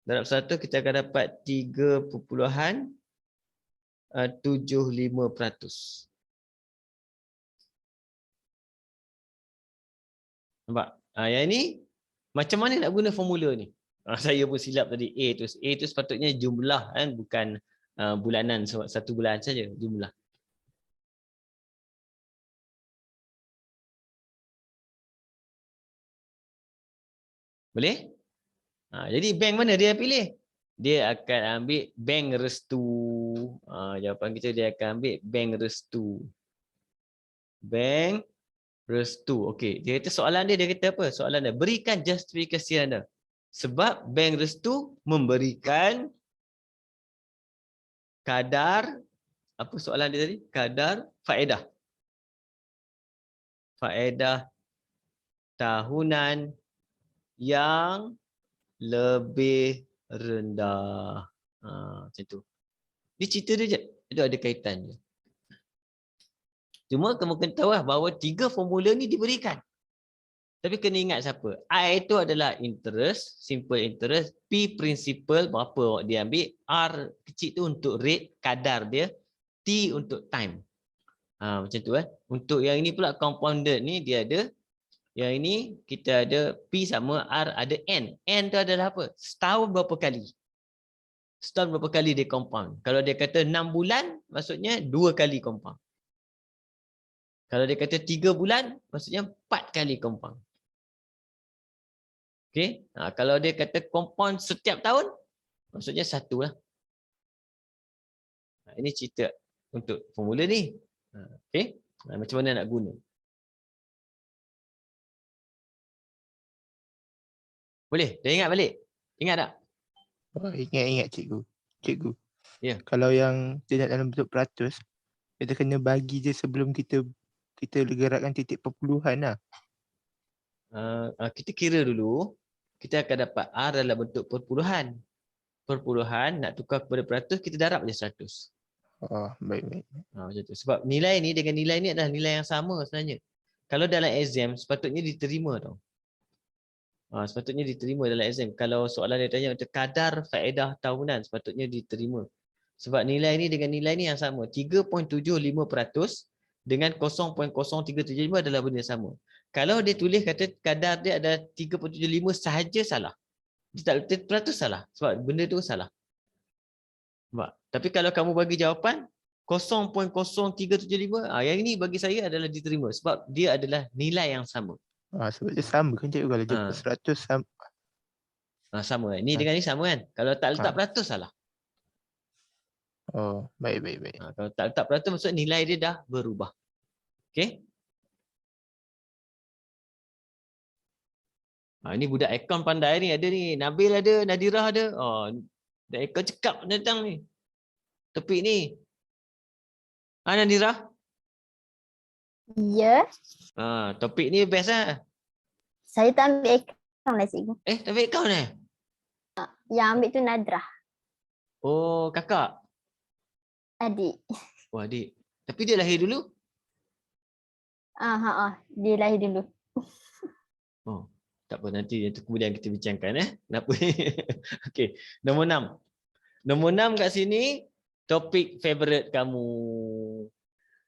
Darab 1 kita akan dapat 3.75%. Nampak? Yang ni macam mana nak guna formula ni? Saya pun silap tadi. A tu sepatutnya jumlah kan, bukan bulanan, satu bulan saja jumlah. Boleh? Jadi bank mana dia pilih? Dia akan ambil bank restu. Jawapan kita dia akan ambil bank restu. Bank restu. Okey, dia kata soalan dia kata apa? Soalan dia, berikan justifikasi anda. Sebab bank restu memberikan kadar, apa soalan dia tadi? Kadar faedah. Faedah tahunan yang lebih rendah. Macam tu. Dia cerita dia je. Itu ada kaitan je. Cuma kamu kena tahu lah bahawa 3 formula ni diberikan. Tapi kena ingat siapa. I itu adalah interest, simple interest. P principal, berapa dia ambil. R kecil tu untuk rate, kadar dia. T untuk time. Macam tu kan. Untuk yang ini pula compounded ni dia ada. Yang ini kita ada P sama R ada N. N tu adalah apa? Setahun berapa kali. Setahun berapa kali dia compound. Kalau dia kata 6 bulan, maksudnya 2 kali compound. Kalau dia kata 3 bulan, maksudnya 4 kali compound. Okey. Kalau dia kata compound setiap tahun, maksudnya 1 lah. Ini cerita untuk formula ni. Okey. Macam mana nak guna. Boleh? Dah ingat balik? Ingat tak? Ingat cikgu. Ya. Kalau yang dia nak dalam bentuk peratus, kita kena bagi je sebelum kita gerakkan titik perpuluhan lah. Kita kira dulu. Kita akan dapat R dalam bentuk perpuluhan. Perpuluhan nak tukar kepada peratus, kita darab je 100. Baik. Macam tu. Sebab nilai ni dengan nilai ni adalah nilai yang sama sebenarnya. Kalau dalam exam sepatutnya diterima tau. Sepatutnya diterima dalam exam. Kalau soalan dia tanya untuk kadar faedah tahunan, sepatutnya diterima. Sebab nilai ni dengan nilai ni yang sama. 3.75% dengan 0.0375 adalah benda yang sama. Kalau dia tulis kata kadar dia ada 3.75 sahaja salah. Dia tak betul peratus salah. Sebab benda tu salah. Nampak? Tapi kalau kamu bagi jawapan 0.0375, yang ini bagi saya adalah diterima. Sebab dia adalah nilai yang sama. Sebab dia sama kan cikgu kalau jumpa 100 sama. Sama kan? Ni dengan ni sama kan? Kalau tak letak peratus salah. Oh, baik. Kalau tak letak peratus maksud nilai dia dah berubah. Okey? Ini budak akaun pandai ni. Ada ni. Nabil ada. Nadirah ada. Budak akaun cekap datang ni. Topik ni. Nadirah? Ya. Topik ni best lah. Saya tak ambil akaun lah cikgu. Tak ambil akaun Yang ambil tu Nadrah. Oh, kakak? Adik. Wah, adik. Tapi dia lahir dulu? Dia lahir dulu. Tak apa, nanti itu kemudian kita bincangkan. Kenapa? Okey, nombor 6. Nombor 6 kat sini, topik favorite kamu.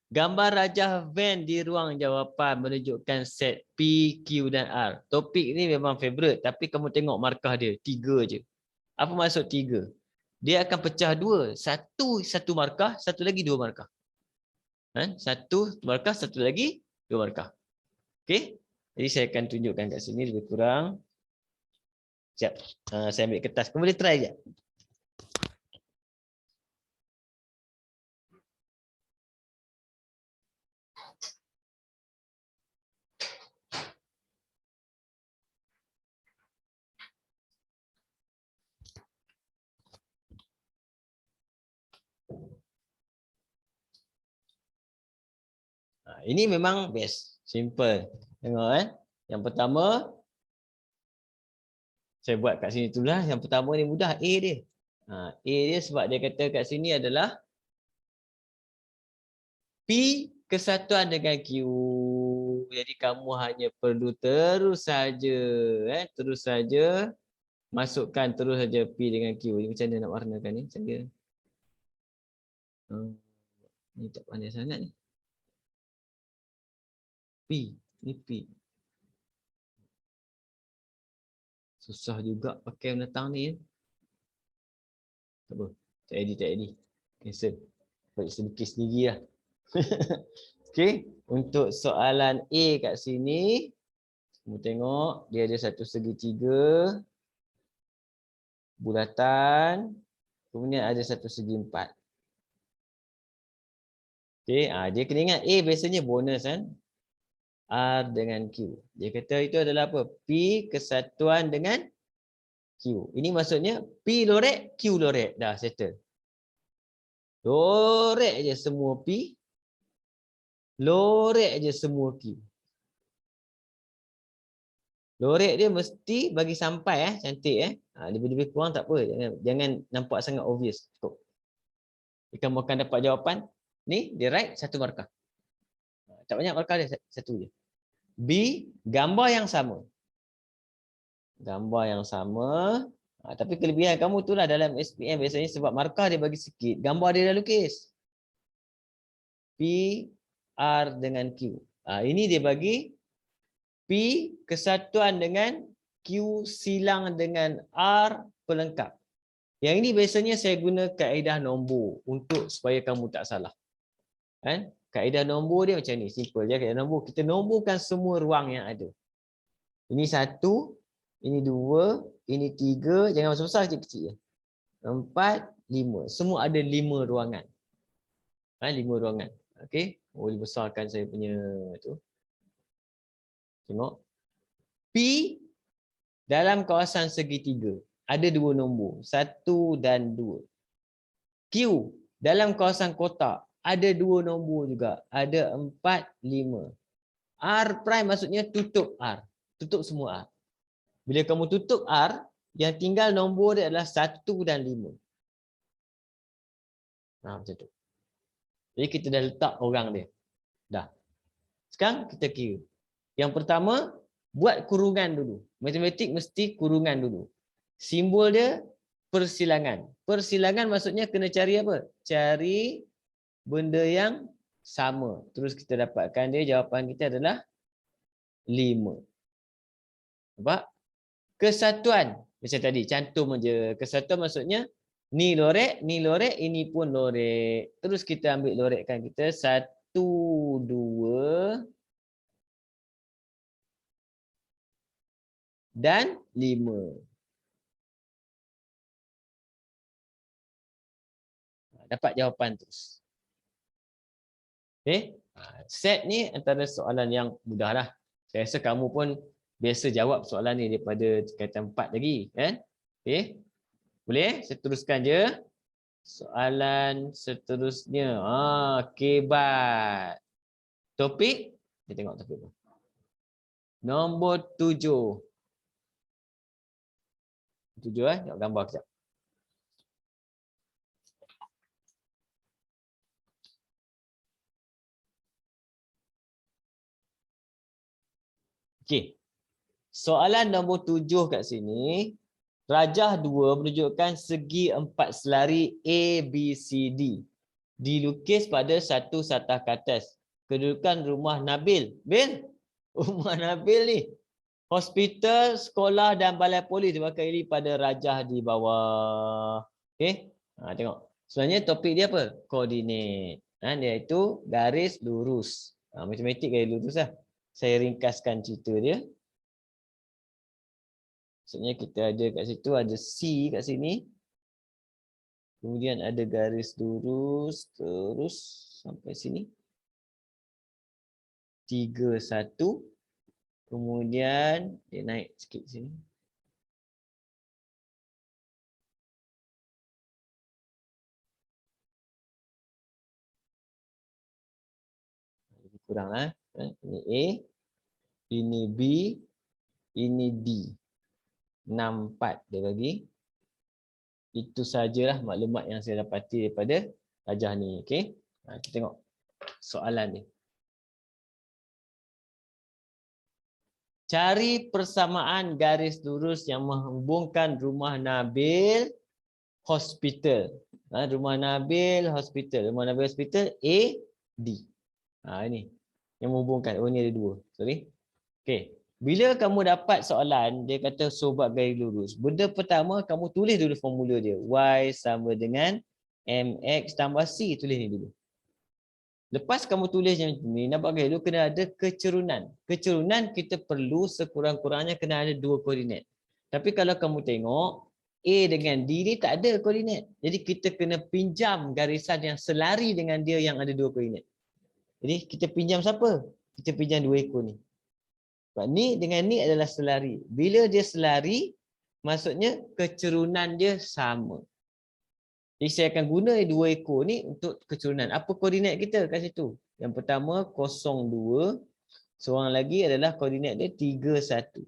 Gambar rajah van di ruang jawapan menunjukkan set P, Q dan R. Topik ni memang favorite, tapi kamu tengok markah dia, 3 je. Apa maksud 3? Dia akan pecah 2. Satu markah, satu lagi 2 markah. Satu markah, satu lagi 2 markah. Okey? Jadi saya akan tunjukkan kat sini lebih kurang. Siap. Saya ambil kertas. Kamu boleh try je. Ini memang best. Simple. Tengok Yang pertama, saya buat kat sini itulah. Yang pertama ni mudah. A dia. A dia sebab dia kata kat sini adalah P kesatuan dengan Q. Jadi kamu hanya perlu terus saja masukkan terus saja P dengan Q. Ini macam mana nak warnakan ni? Saya ni tak pandai sangat ni. P. Ni P. Susah juga pakai menatang ni. Tak apa. Tak edit. Cancel. Baik sedikit sendiri lah. Okey. Untuk soalan A kat sini. Kamu tengok. Dia ada satu segitiga. Bulatan. Kemudian ada satu segi 4. Okey. Dia kena ingat A biasanya bonus kan. R dengan Q. Dia kata itu adalah apa? P kesatuan dengan Q. Ini maksudnya P lorek, Q lorek. Dah settle. Lorek je semua P. Lorek je semua Q. Lorek dia mesti bagi sampai cantik lebih-lebih kurang tak apa. Jangan nampak sangat obvious. Cukup. Kamu akan dapat jawapan. Ni dia right, 1 markah. Tak banyak markah dia, 1 je. B, gambar yang sama. Gambar yang sama. Tapi kelebihan kamu itulah dalam SPM biasanya sebab markah dia bagi sikit. Gambar dia dah lukis. P, R dengan Q. Ini dia bagi P kesatuan dengan Q silang dengan R pelengkap. Yang ini biasanya saya guna kaedah nombor untuk supaya kamu tak salah. Kaedah nombor dia macam ni, simple je kaedah nombor. Kita nomborkan semua ruang yang ada. Ini 1, ini 2, ini 3, jangan besar-besar, kecil-kecil je. 4, 5. Semua ada 5 ruangan. 5 ruangan. Okey, boleh besarkan saya punya tu. Tengok. P dalam kawasan segitiga ada 2 nombor, 1 dan 2. Q dalam kawasan kotak ada 2 nombor juga. Ada 4, 5. R prime maksudnya tutup R. Tutup semua R. Bila kamu tutup R, yang tinggal nombor dia adalah 1 dan 5. Macam tu. Jadi kita dah letak orang dia. Dah. Sekarang kita kira. Yang pertama, buat kurungan dulu. Matematik mesti kurungan dulu. Simbol dia persilangan. Persilangan maksudnya kena cari apa? Cari benda yang sama. Terus kita dapatkan dia, jawapan kita adalah 5. Nampak? Kesatuan. Macam tadi, cantum je. Kesatuan maksudnya ni lorek, ini pun lorek. Terus kita ambil lorekkan kita 1, 2 dan 5. Dapat jawapan terus. Okey? Set ni antara soalan yang mudah lah. Saya rasa kamu pun biasa jawab soalan ni daripada tingkatan 4 lagi. Kan? Okey? Boleh? Saya teruskan je. Soalan seterusnya. Kebat. Topik. Kita tengok topik apa. Nombor 7. 7 tengok gambar kejap. Okey. Soalan nombor 7 kat sini. Rajah 2 menunjukkan segi 4 selari A, B, C, D. Dilukis pada satu satah kertas. Kedudukan rumah Nabil. Bil? Rumah Nabil ni. Hospital, sekolah dan balai polis diwakili pada rajah di bawah. Okey. Tengok. Sebenarnya topik dia apa? Koordinat. Iaitu garis lurus. Matematik garis lurus lah. Saya ringkaskan cerita dia. Maksudnya kita ada kat situ, ada C kat sini. Kemudian ada garis lurus terus sampai sini. 3, 1. Kemudian dia naik sikit sini. Lebih kurang lah. Ini A, ini B, ini D. 6, 4 dia bagi. Itu sajalah maklumat yang saya dapati daripada rajah ni. Okey. Kita tengok soalan ni. Cari persamaan garis lurus yang menghubungkan rumah Nabil hospital. Rumah Nabil hospital. Rumah Nabil hospital A, D. Ini yang menghubungkan. Oh, ni ada 2. Sorry. Okey. Bila kamu dapat soalan, dia kata sobat garis lurus. Benda pertama, kamu tulis dulu formula dia. Y sama dengan MX tambah C. Tulis ni dulu. Lepas kamu tulis macam ni, nampak garis dulu, kena ada kecerunan. Kecerunan kita perlu sekurang-kurangnya kena ada 2 koordinat. Tapi kalau kamu tengok, A dengan D ni tak ada koordinat. Jadi kita kena pinjam garisan yang selari dengan dia yang ada 2 koordinat. Jadi kita pinjam siapa? Kita pinjam 2 ekor ni. Sebab ni dengan ni adalah selari. Bila dia selari, maksudnya kecerunan dia sama. Jadi saya akan guna 2 ekor ni untuk kecerunan. Apa koordinat kita kat situ? Yang pertama 0, 2. Seorang lagi adalah koordinat dia 3, 1.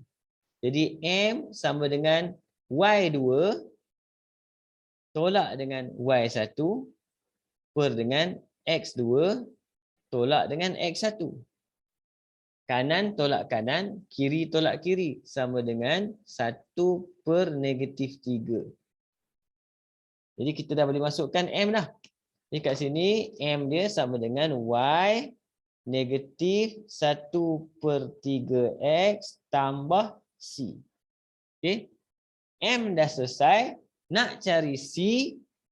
Jadi M sama dengan Y2 tolak dengan Y1 per dengan X2 tolak dengan X1. Kanan tolak kanan, kiri tolak kiri. Sama dengan 1 per negatif 3. Jadi kita dah boleh masukkan M dah. Jadi kat sini M dia sama dengan Y negatif 1 per 3X tambah C. Okay. M dah selesai. Nak cari C,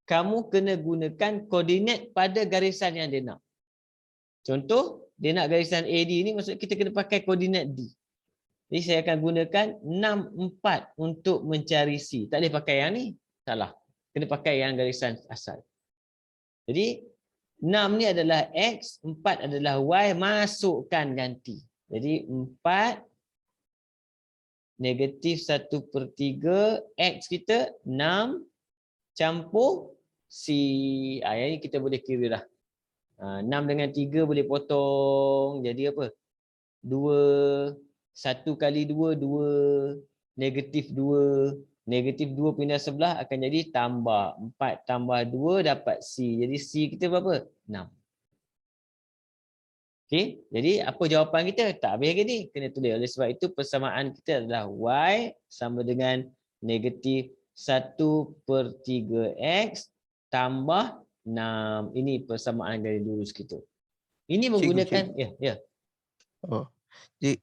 kamu kena gunakan koordinat pada garisan yang dia nak. Contoh, dia nak garisan AD ni, maksud kita kena pakai koordinat D. Jadi saya akan gunakan 6, 4 untuk mencari C. Tak boleh pakai yang ni. Salah. Kena pakai yang garisan asal. Jadi 6 ni adalah X, 4 adalah Y, masukkan ganti. Jadi 4 negatif 1 per 3, X kita 6 campur C. Yang ni kita boleh kira dah. 6 dengan 3 boleh potong. Jadi apa? 2. 1 kali 2, 2. Negatif 2. Negatif 2 pindah sebelah akan jadi tambah. 4 tambah 2 dapat C. Jadi C kita berapa? 6. Okey. Jadi apa jawapan kita? Tak habis lagi ni. Kena tulis. Oleh sebab itu persamaan kita adalah Y sama dengan negatif 1 per 3X tambah 6. Ini persamaan garis lurus kita. Ini menggunakan Cikgu. ya. Oh. Jadi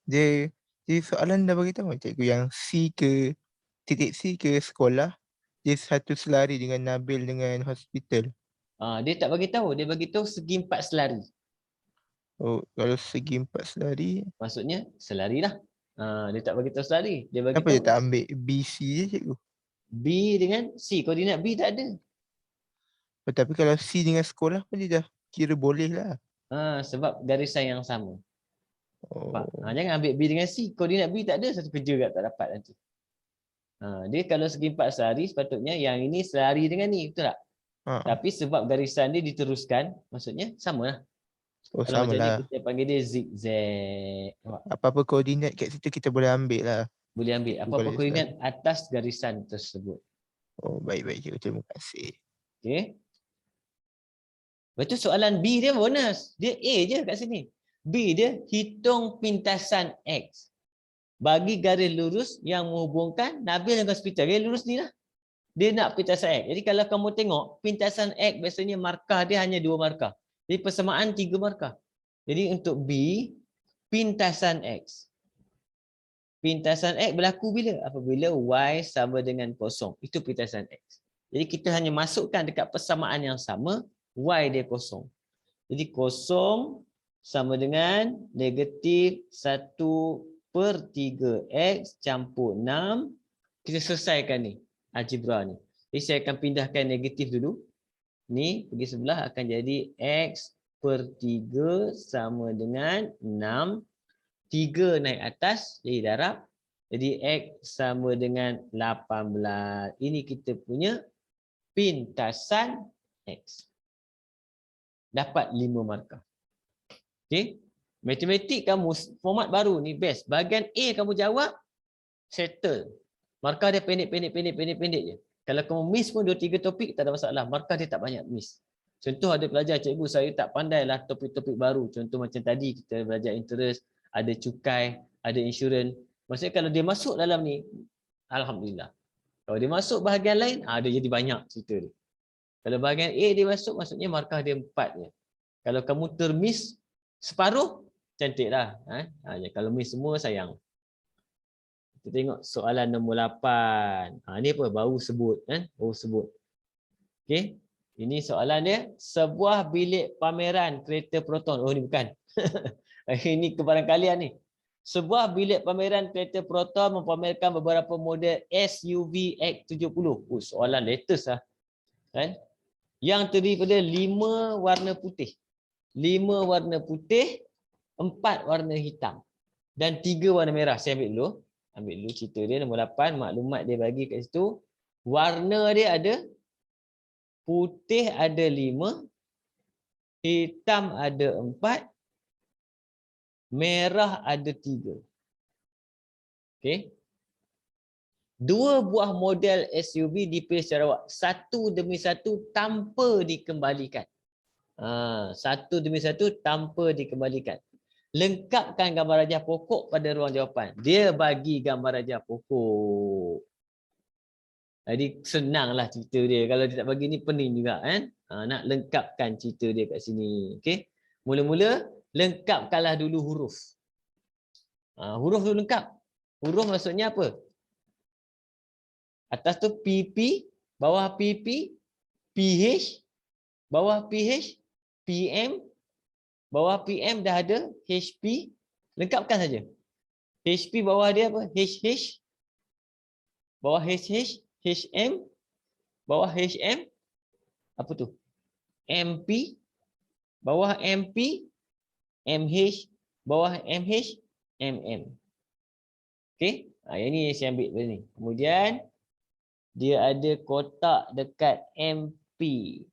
Dia soalan dah bagi tahu cikgu yang C ke titik C ke sekolah, dia satu selari dengan Nabil dengan hospital. Dia tak bagi tahu, dia bagi tahu segi 4 selari. Oh, kalau segi 4 selari, Maksudnya selari lah. Dia tak bagi tahu selari, dia bagi kenapa dia tahu tak ambil BC je cikgu? B dengan C. Koordinat B tak ada. Oh, tapi kalau C dengan sekolah pun dia dah kira boleh lah. Sebab garisan yang sama. Nampak? Oh, Jangan ambil B dengan C. Koordinat B tak ada, satu kerja kat tak dapat nanti. Dia kalau segi 4 selari, sepatutnya yang ini selari dengan ni, betul tak? ha. Tapi sebab garisan dia diteruskan, maksudnya sama lah. Oh, Kalau sama macam ni lah. kita panggil dia zigzag. Nampak? Apa-apa koordinat kat situ kita boleh ambil lah. Boleh ambil Cikgu apa-apa balik koordinat atas garisan tersebut. Oh, baik-baik cikgu. Terima kasih. Okey. Lepas tu soalan B dia bonus. Dia A je kat sini. B dia hitung pintasan X. Bagi garis lurus yang menghubungkan Nabil dengan hospital. Garis lurus ni lah. Dia nak pintasan X. Jadi kalau kamu tengok, pintasan X biasanya markah dia hanya 2 markah. Jadi persamaan 3 markah. Jadi untuk B, pintasan X. Pintasan X berlaku bila? Apabila Y sama dengan kosong. Itu pintasan X. Jadi kita hanya masukkan dekat persamaan yang sama, Y dia kosong. Jadi kosong sama dengan negatif 1/3 X campur 6. Kita selesaikan ni, algebra ni. Jadi saya akan pindahkan negatif dulu. Ni pergi sebelah akan jadi X/3 sama dengan 6. 3 naik atas jadi darab. Jadi X sama dengan 18. Ini kita punya pintasan X. Dapat 5 markah. Okey. Matematik kamu format baru ni best. Bahagian A kamu jawab, settle. Markah dia pendek je. Kalau kamu miss pun 2-3 topik tak ada masalah. Markah dia tak banyak miss. Contoh ada pelajar, cikgu saya tak pandai lah topik-topik baru. Contoh macam tadi kita belajar interest, ada cukai, ada insurans. Maksudnya kalau dia masuk dalam ni, alhamdulillah. Kalau dia masuk bahagian lain, dia jadi banyak cerita dia. Kalau bahagian A dia masuk, maksudnya markah dia 4 je. Kalau kamu termiss separuh, cantik lah. Kalau miss semua, sayang. Kita tengok soalan nombor 8. Ni apa? Baru sebut. Baru sebut. Okey. Ini soalan dia. Sebuah bilik pameran kereta proton. Oh, ni bukan. Ini kebarangkalian ni. Sebuah bilik pameran kereta proton mempamerkan beberapa model SUV X70. Soalan latest lah. Kan? Yang terdiri pada 5 warna putih. 5 warna putih, 4 warna hitam. Dan 3 warna merah. Saya ambil dulu. Ambil dulu cerita dia. Nombor 8. Maklumat dia bagi kat situ. Warna dia ada. Putih ada 5. Hitam ada 4. Merah ada 3. Okey. 2 buah model SUV dipilih secara awak. Satu demi satu tanpa dikembalikan. Satu demi satu tanpa dikembalikan. Lengkapkan gambar rajah pokok pada ruang jawapan. Dia bagi gambar rajah pokok. Jadi senanglah cerita dia. Kalau dia tak bagi ni pening juga kan. Nak lengkapkan cerita dia kat sini. Okey. Mula-mula lengkapkanlah dulu huruf. Huruf dulu lengkap. Huruf maksudnya apa? Atas tu PP, bawah PP, PH, bawah PH, PM, bawah PM dah ada HP. Lengkapkan saja. HP bawah dia apa? HH, bawah HH, HM, bawah HM, apa tu? MP, bawah MP, MH, bawah MH, MM. Okey, yang ni saya ambil dulu ni. Kemudian dia ada kotak dekat MP.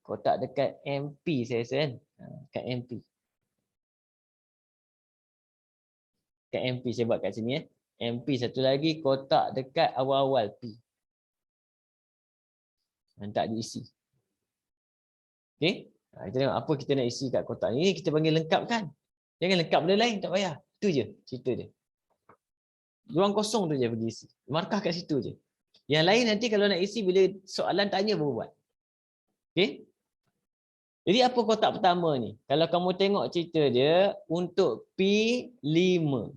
Kotak dekat MP saya rasa kan. Dekat MP. Dekat MP saya buat kat sini MP satu lagi kotak dekat awal-awal P. Tak diisi. Okey. Kita tengok apa kita nak isi kat kotak ni. Kita panggil lengkap kan. Jangan lengkap benda lain, tak payah. Itu je cerita dia. Ruang kosong tu je pergi isi. Markah kat situ je. Yang lain nanti kalau nak isi bila soalan tanya baru buat. Okey. Jadi apa kotak pertama ni? Kalau kamu tengok cerita dia untuk P5.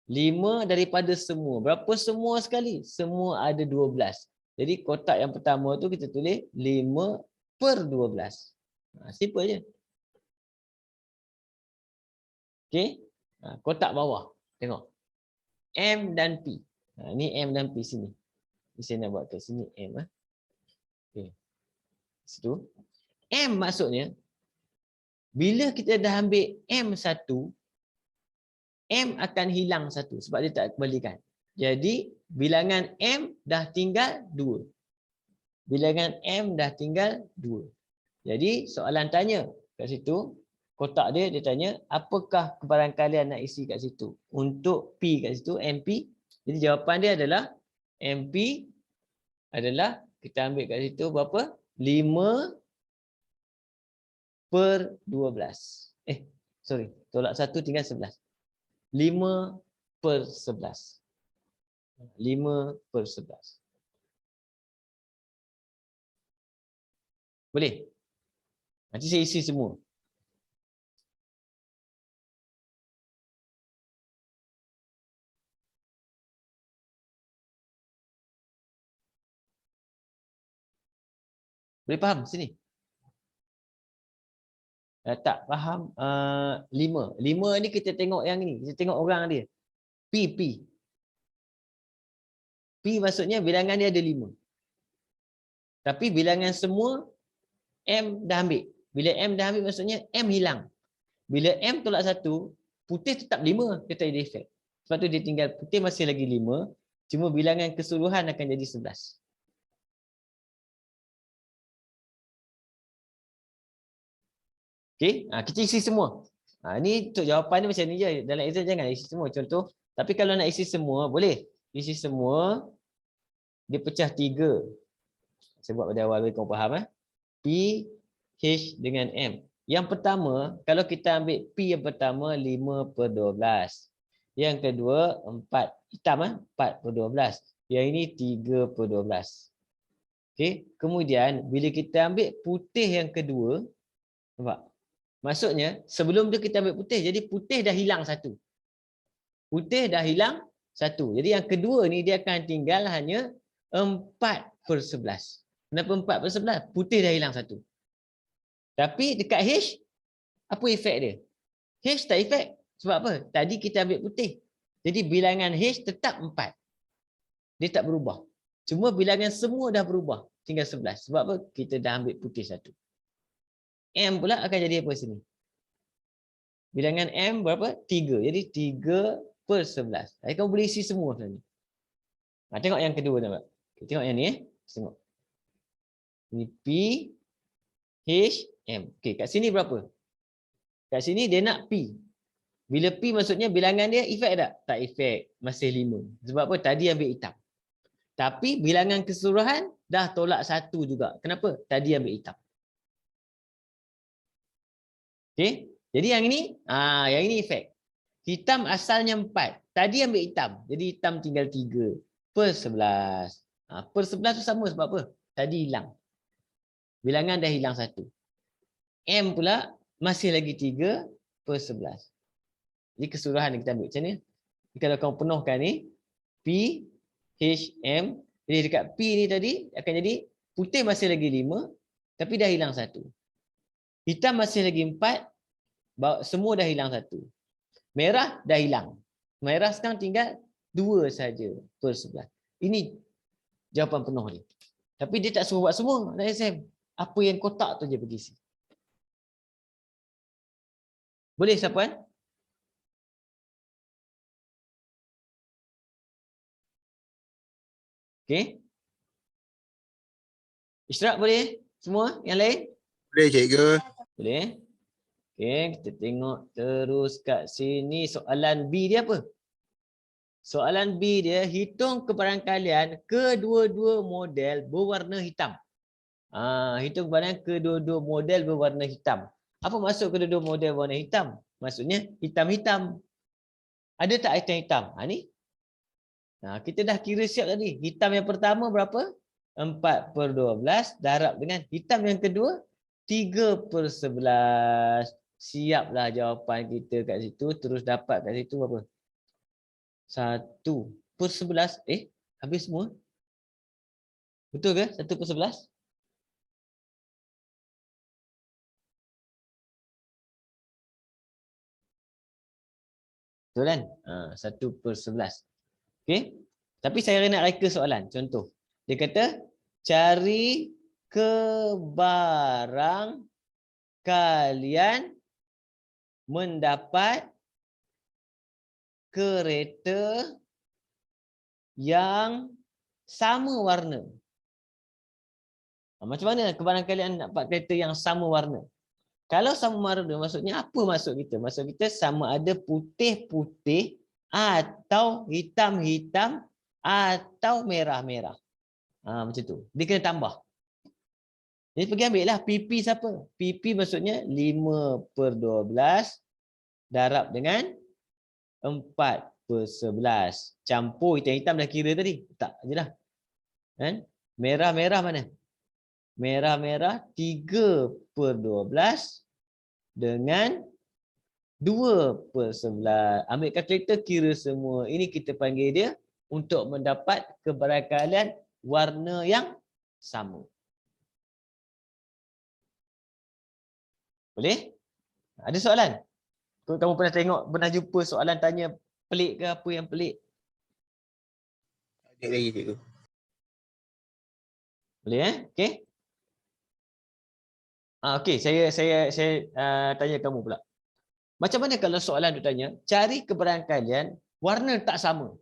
5 daripada semua. Berapa semua sekali? Semua ada 12. Jadi kotak yang pertama tu kita tulis 5/12. Simple je. Okey. Kotak bawah. Tengok. M dan P. Ni M dan P sini. Ni saya nak buat kat sini M. Okey. Situ. M maksudnya bila kita dah ambil M1, M akan hilang 1 sebab dia tak kembalikan. Jadi bilangan M dah tinggal 2. Bilangan M dah tinggal 2. Jadi soalan tanya kat situ, kotak dia tanya apakah kebarangkalian nak isi kat situ. Untuk P kat situ, MP. Jadi jawapan dia adalah MP adalah kita ambil kat situ berapa? 5/12. Sorry, tolak 1 tinggal 11. 5/11. 5/11. Boleh? Nanti saya isi semua. Boleh faham sini? Tak faham 5. 5 ni kita tengok yang ni. Kita tengok orang dia. P. P maksudnya bilangan dia ada 5. Tapi bilangan semua M dah ambil. Bila M dah ambil maksudnya M hilang. Bila M tolak 1, putih tetap 5. Dia tak ada efek. Sebab tu dia tinggal putih masih lagi 5. Cuma bilangan keseluruhan akan jadi 11. Okey, kita isi semua. Ni untuk jawapan ni macam ni je. Dalam exam jangan isi semua. Contoh, tapi kalau nak isi semua, boleh. Isi semua, dia pecah 3. Saya buat pada awal, kau faham. P, H dengan M. Yang pertama, kalau kita ambil P yang pertama, 5/12. Yang kedua, 4. Hitam, 4/12. Yang ini 3/12. Okey, kemudian bila kita ambil putih yang kedua, nampak? Maksudnya sebelum tu kita ambil putih, jadi putih dah hilang 1. Putih dah hilang 1. Jadi yang kedua ni dia akan tinggal hanya 4/11. Kenapa 4/11? Putih dah hilang 1. Tapi dekat H, apa efek dia? H tak efek. Sebab apa? Tadi kita ambil putih. Jadi bilangan H tetap 4. Dia tak berubah. Cuma bilangan semua dah berubah. Tinggal 11. Sebab apa? Kita dah ambil putih 1. M pula akan jadi apa sini? Bilangan M berapa? 3. Jadi 3/11. Kamu boleh isi semua sebenarnya. Tengok yang kedua nampak. Tengok yang ni. Tengok. Ini P, H, M. Okey, kat sini berapa? Kat sini dia nak P. Bila P maksudnya bilangan dia efek tak? Tak efek. Masih 5. Sebab apa? Tadi ambil hitam. Tapi bilangan keseluruhan dah tolak 1 juga. Kenapa? Tadi ambil hitam. Okey, jadi yang ini efek. Hitam asalnya 4. Tadi ambil hitam. Jadi hitam tinggal 3/11. Per 11 tu sama sebab apa? Tadi hilang. Bilangan dah hilang 1. M pula masih lagi 3/11. Jadi keseluruhan kita ambil macam ni. Jadi kalau kamu penuhkan ni, P, H, M. Jadi dekat P ni tadi akan jadi putih masih lagi 5. Tapi dah hilang 1. Hitam masih lagi 4, semua dah hilang 1. Merah dah hilang. Merah sekarang tinggal 2 saja per 11. Ini jawapan penuh dia. Tapi dia tak suruh buat semua dalam exam. Apa yang kotak tu je pergi isi. Boleh siapa? Okey. Isyarat boleh? Semua yang lain? Boleh cikgu. Boleh. Okey, kita tengok terus kat sini. Soalan B dia apa? Soalan B dia, hitung kebarangkalian kedua-dua model berwarna hitam. Hitung kebarangkalian kedua-dua model berwarna hitam. Apa maksud kedua-dua model berwarna hitam? Maksudnya hitam-hitam. Ada tak hitam-hitam? Ni. Kita dah kira siap tadi. Hitam yang pertama berapa? 4/12 darab dengan hitam yang kedua 3/11. Siaplah jawapan kita kat situ. Terus dapat kat situ apa? 1/11. Habis semua? Betul ke? 1/11? Betul kan? 1/11. Okey. Tapi saya nak reka soalan. Contoh. Dia kata, cari kebarangkalian mendapat kereta yang sama warna. Macam mana kebarangkalian dapat kereta yang sama warna? Kalau sama warna, maksudnya apa maksud kita? Maksud kita sama ada putih-putih atau hitam-hitam atau merah-merah. Macam tu. Dia kena tambah. Jadi pergi ambil lah PP siapa? PP maksudnya 5/12 darab dengan 4/11. Campur hitam-hitam dah kira tadi. Tak je lah. Kan? Merah-merah mana? Merah-merah 3/12 dengan 2/11. Ambil kalkulator kira semua. Ini kita panggil dia untuk mendapat kebarangkalian warna yang sama. Boleh? Ada soalan? Kamu pernah jumpa soalan tanya pelik ke apa yang pelik? Ada lagi cikgu. Boleh Okey. Okey, saya tanya kamu pula. Macam mana kalau soalan tu tanya, cari kebarangkalian warna tak sama?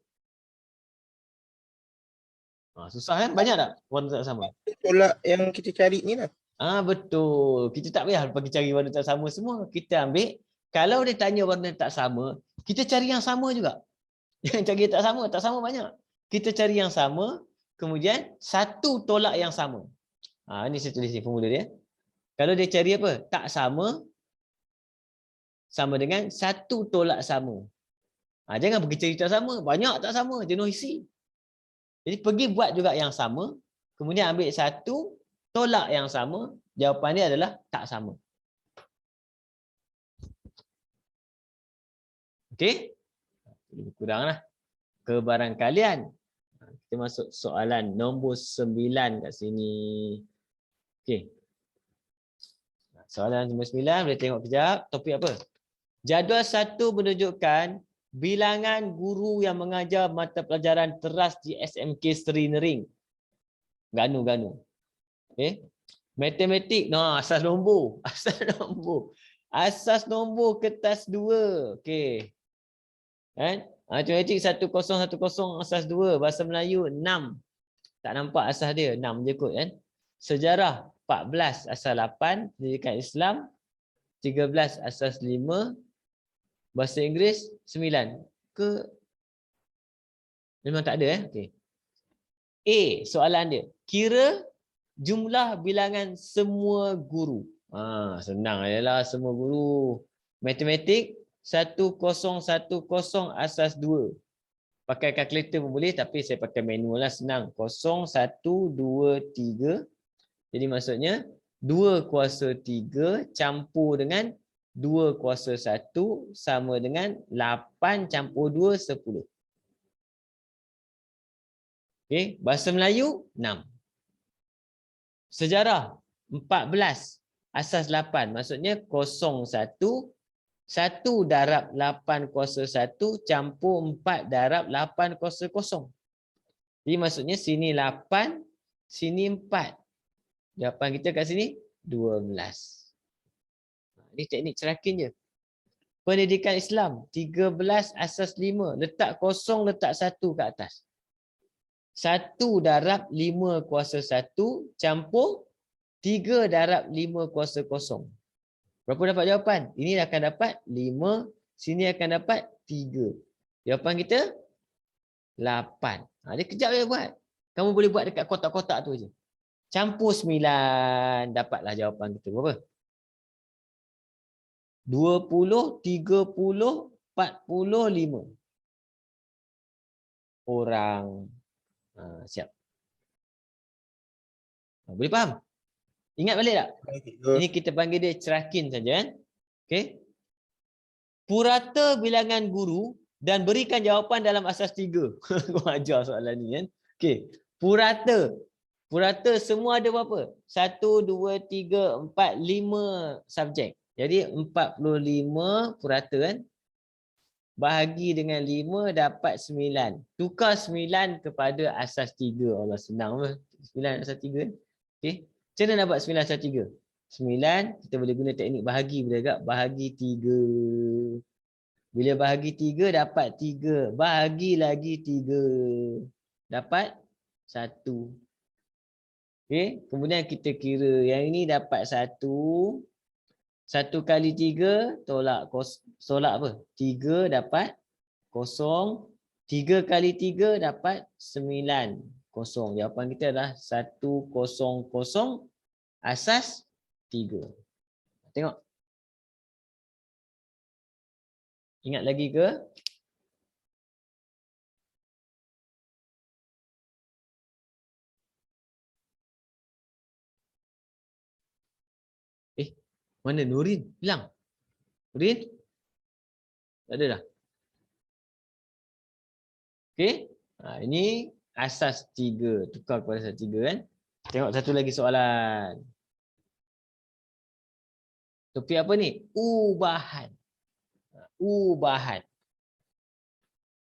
Susah kan? Banyak tak warna tak sama? Tolak yang kita cari ni lah. Betul. Kita tak payah pergi cari warna tak sama semua. Kita ambil, kalau dia tanya warna tak sama, kita cari yang sama juga. Jangan cari tak sama banyak. Kita cari yang sama, kemudian satu tolak yang sama. Ini saya tulis ni formula dia. Kalau dia cari apa? Tak sama, sama dengan satu tolak sama. Jangan pergi cari tak sama. Banyak tak sama. Jenuh isi. Jadi pergi buat juga yang sama. Kemudian ambil satu tolak yang sama. Jawapan dia adalah tak sama. Okey? Lebih kuranglah. Kebarangkalian. Kita masuk soalan nombor 9 kat sini. Okey. Soalan nombor 9, boleh tengok kejap. Topik apa? Jadual 1 menunjukkan bilangan guru yang mengajar mata pelajaran teras di SMK Seri Nering. Ganu. Okey. Matematik. Asas nombor. Asas nombor kertas 2. Okey. Kan? Matematik 1010 asas 2. Bahasa Melayu 6. Tak nampak asas dia. 6 je kot kan. Sejarah 14 asas 8. Pendidikan Islam 13 asas 5. Bahasa Inggeris 9. Ke memang tak ada Okey. A, soalan dia. Kira jumlah bilangan semua guru. Senang adalah semua guru. Matematik 1010 asas 2. Pakai kalkulator pun boleh tapi saya pakai manual lah, senang. 0, 1, 2, 3. Jadi maksudnya 2 kuasa 3 campur dengan 2 kuasa 1 sama dengan 8 campur 2, 10. Okey, bahasa Melayu 6. Sejarah 14 asas 8. Maksudnya 01 1 darab 8 kuasa 1 campur 4 darab 8 kuasa 0. Jadi maksudnya sini 8, sini 4. Jawapan kita kat sini 12. Ini teknik cerakin je. Pendidikan Islam 13 asas 5. Letak 0, letak 1 kat atas. 1 darab 5 kuasa 1 campur 3 darab 5 kuasa 0. Berapa dapat jawapan? Ini akan dapat 5. Sini akan dapat 3. Jawapan kita 8. Dia kejap je buat. Kamu boleh buat dekat kotak-kotak tu je. Campur 9. Dapatlah jawapan kita. Berapa? 20, 30, 45. Orang. Siap. Boleh faham? Ingat balik tak? Ini kita panggil dia cerakin saja kan? Okey. Purata bilangan guru dan berikan jawapan dalam asas 3. Kau ajar soalan ni kan. Okey, purata. Purata semua ada berapa? 1, 2, 3, 4, 5 subjek. Jadi 45 purata kan. Bahagi dengan 5 dapat 9. Tukar 9 kepada asas 3. Allah senang apa? 9 asas 3 kan. Okey. Macam mana dapat 9 asas 3? 9 kita boleh guna teknik bahagi boleh agak. Bahagi 3. Bila bahagi 3 dapat 3. Bahagi lagi 3. Dapat 1. Okey. Kemudian kita kira yang ini dapat 1. 1 kali 3 tolak apa? 3 dapat 0. 3 kali 3 dapat 9. 0. Jawapan kita adalah 100 asas 3. Tengok. Ingat lagi ke? Mana Nurin? Hilang. Nurin? Tak ada dah. Okey. Ini asas 3. Tukar kepada asas 3 kan. Tengok satu lagi soalan. Topik apa ni? Ubahan. Ubahan.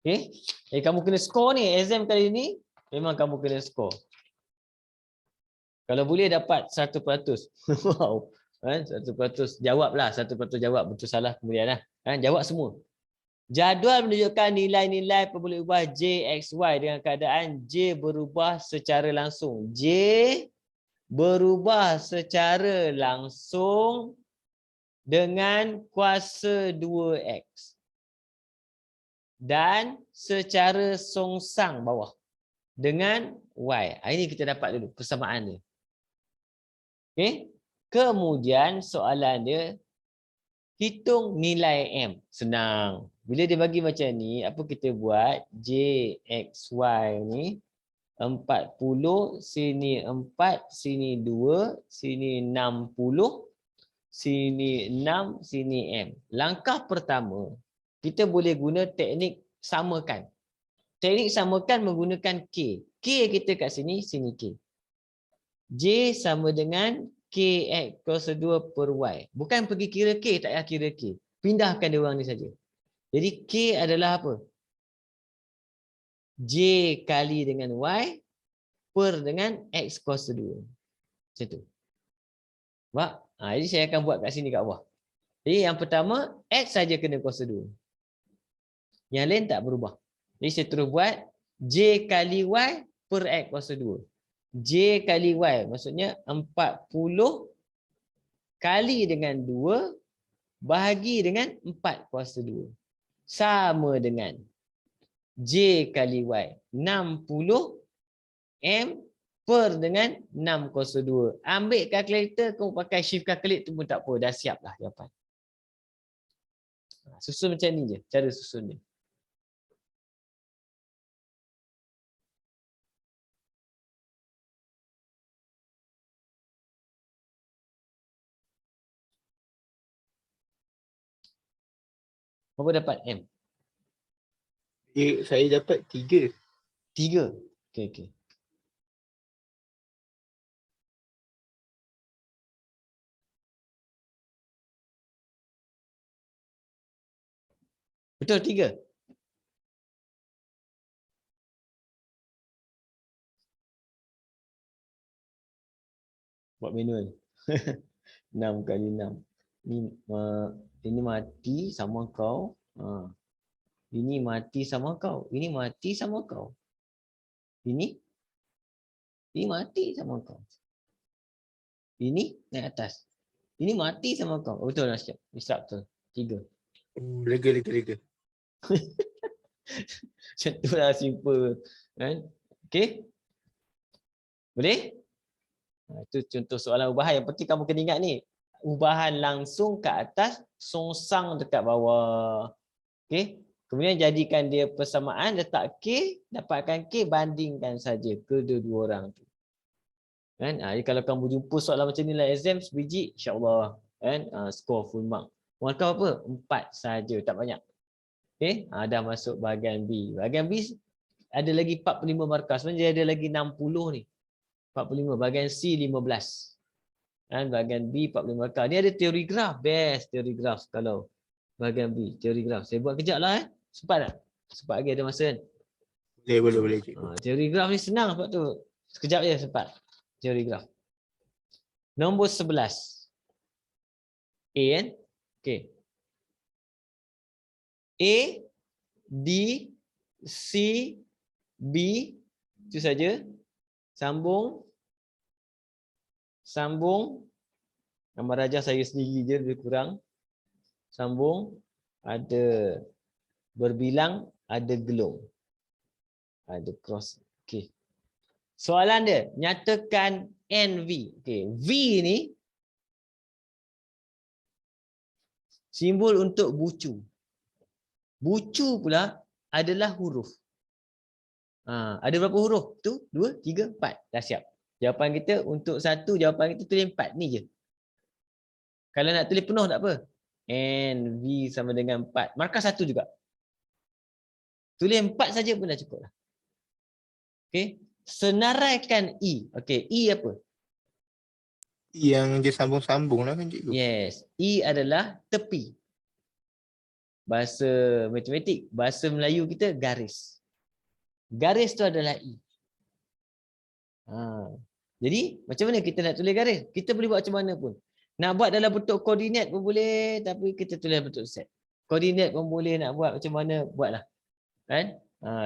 Okey. Kamu kena skor ni. Exam kali ni memang kamu kena skor. Kalau boleh dapat 100%. Wow. Kan 100% jawablah, 100% jawab, betul salah kemudian lah. Kan jawab semua. Jadual menunjukkan nilai-nilai perboleh ubah J, X, Y dengan keadaan J berubah secara langsung. J berubah secara langsung dengan kuasa 2X. Dan secara songsang bawah dengan Y. Ini kita dapat dulu persamaan dia. Okey. Kemudian soalan dia, hitung nilai M. Senang. Bila dia bagi macam ni, apa kita buat? J, X, Y ni 40, sini 4, sini 2, sini 60, sini 6, sini M. Langkah pertama, kita boleh guna teknik samakan. Teknik samakan menggunakan K. K kita kat sini, sini K. J sama dengan Kx kuasa 2 per Y. Bukan pergi kira K, tak payah kira K. Pindahkan dia orang ni saja. Jadi K adalah apa? J kali dengan Y per dengan X kuasa 2. Macam tu. Nampak? Jadi saya akan buat kat sini kat bawah. Jadi yang pertama, X saja kena kuasa 2. Yang lain tak berubah. Jadi saya terus buat J kali Y per X kuasa 2. J kali Y maksudnya 40 kali dengan 2 bahagi dengan 4 kuasa 2. Sama dengan J kali Y 60 M per dengan 6 kuasa 2. Ambil kalkulator, kamu pakai shift calculate tu pun tak apa. Dah siap lah jawapan. Susun macam ni je. Cara susun dia. Berapa dapat M? Saya dapat 3. 3. Okey. Betul 3. Buat manual. 6 kali 6. Ini mati sama kau. Ini mati sama kau. Ini mati sama kau. Ini mati sama kau. Ini naik atas. Ini mati sama kau. Oh, betul lah siap. Instructor. 3. Lega. Macam tu lah simple. Kan? Okey? Boleh? Itu contoh soalan ubahan. Yang penting kamu kena ingat ni. Ubahan langsung ke atas, songsang dekat bawah. Okey? Kemudian jadikan dia persamaan, letak K, dapatkan K, bandingkan saja kedua-dua orang tu. Kan? Jadi kalau kamu jumpa soalan macam ni lah exam sebiji, insya-Allah kan skor full mark. Markah apa? 4 saja, tak banyak. Okey, dah masuk bahagian B. Bahagian B ada lagi 45 markah. Sebenarnya dia ada lagi 60 ni. 45. Bahagian C 15. Dan bahagian B 45 markah. Ni ada teori graf. Best teori graf kalau bahagian B. Teori graf. Saya buat kejap lah. Sempat tak? Sempat lagi ada masa kan? Boleh cikgu. Teori graf ni senang sebab tu. Sekejap je sempat. Teori graf. Nombor 11. A kan? Okey. A, D, C, B. Itu saja. Sambung. Gambar rajah saya sendiri je lebih kurang. Sambung. Ada berbilang, ada gelung. Ada cross. Okey. Soalan dia, nyatakan NV. Okey, V ni simbol untuk bucu. Bucu pula adalah huruf. Ada berapa huruf? Tu, 2, 3, 4. Dah siap. Jawapan kita untuk satu, jawapan kita tulis 4. Ni je. Kalau nak tulis penuh tak apa. NV sama dengan 4. Markah 1 juga. Tulis 4 saja pun dah cukup lah. Okey. Senaraikan E. Okey, E apa? Yang dia sambung-sambung lah kan cikgu. Yes. E adalah tepi. Bahasa matematik, bahasa Melayu kita garis. Garis tu adalah E. Jadi macam mana kita nak tulis garis? Kita boleh buat macam mana pun. Nak buat dalam bentuk koordinat pun boleh, tapi kita tulis bentuk set. Koordinat pun boleh, nak buat macam mana buatlah. Kan?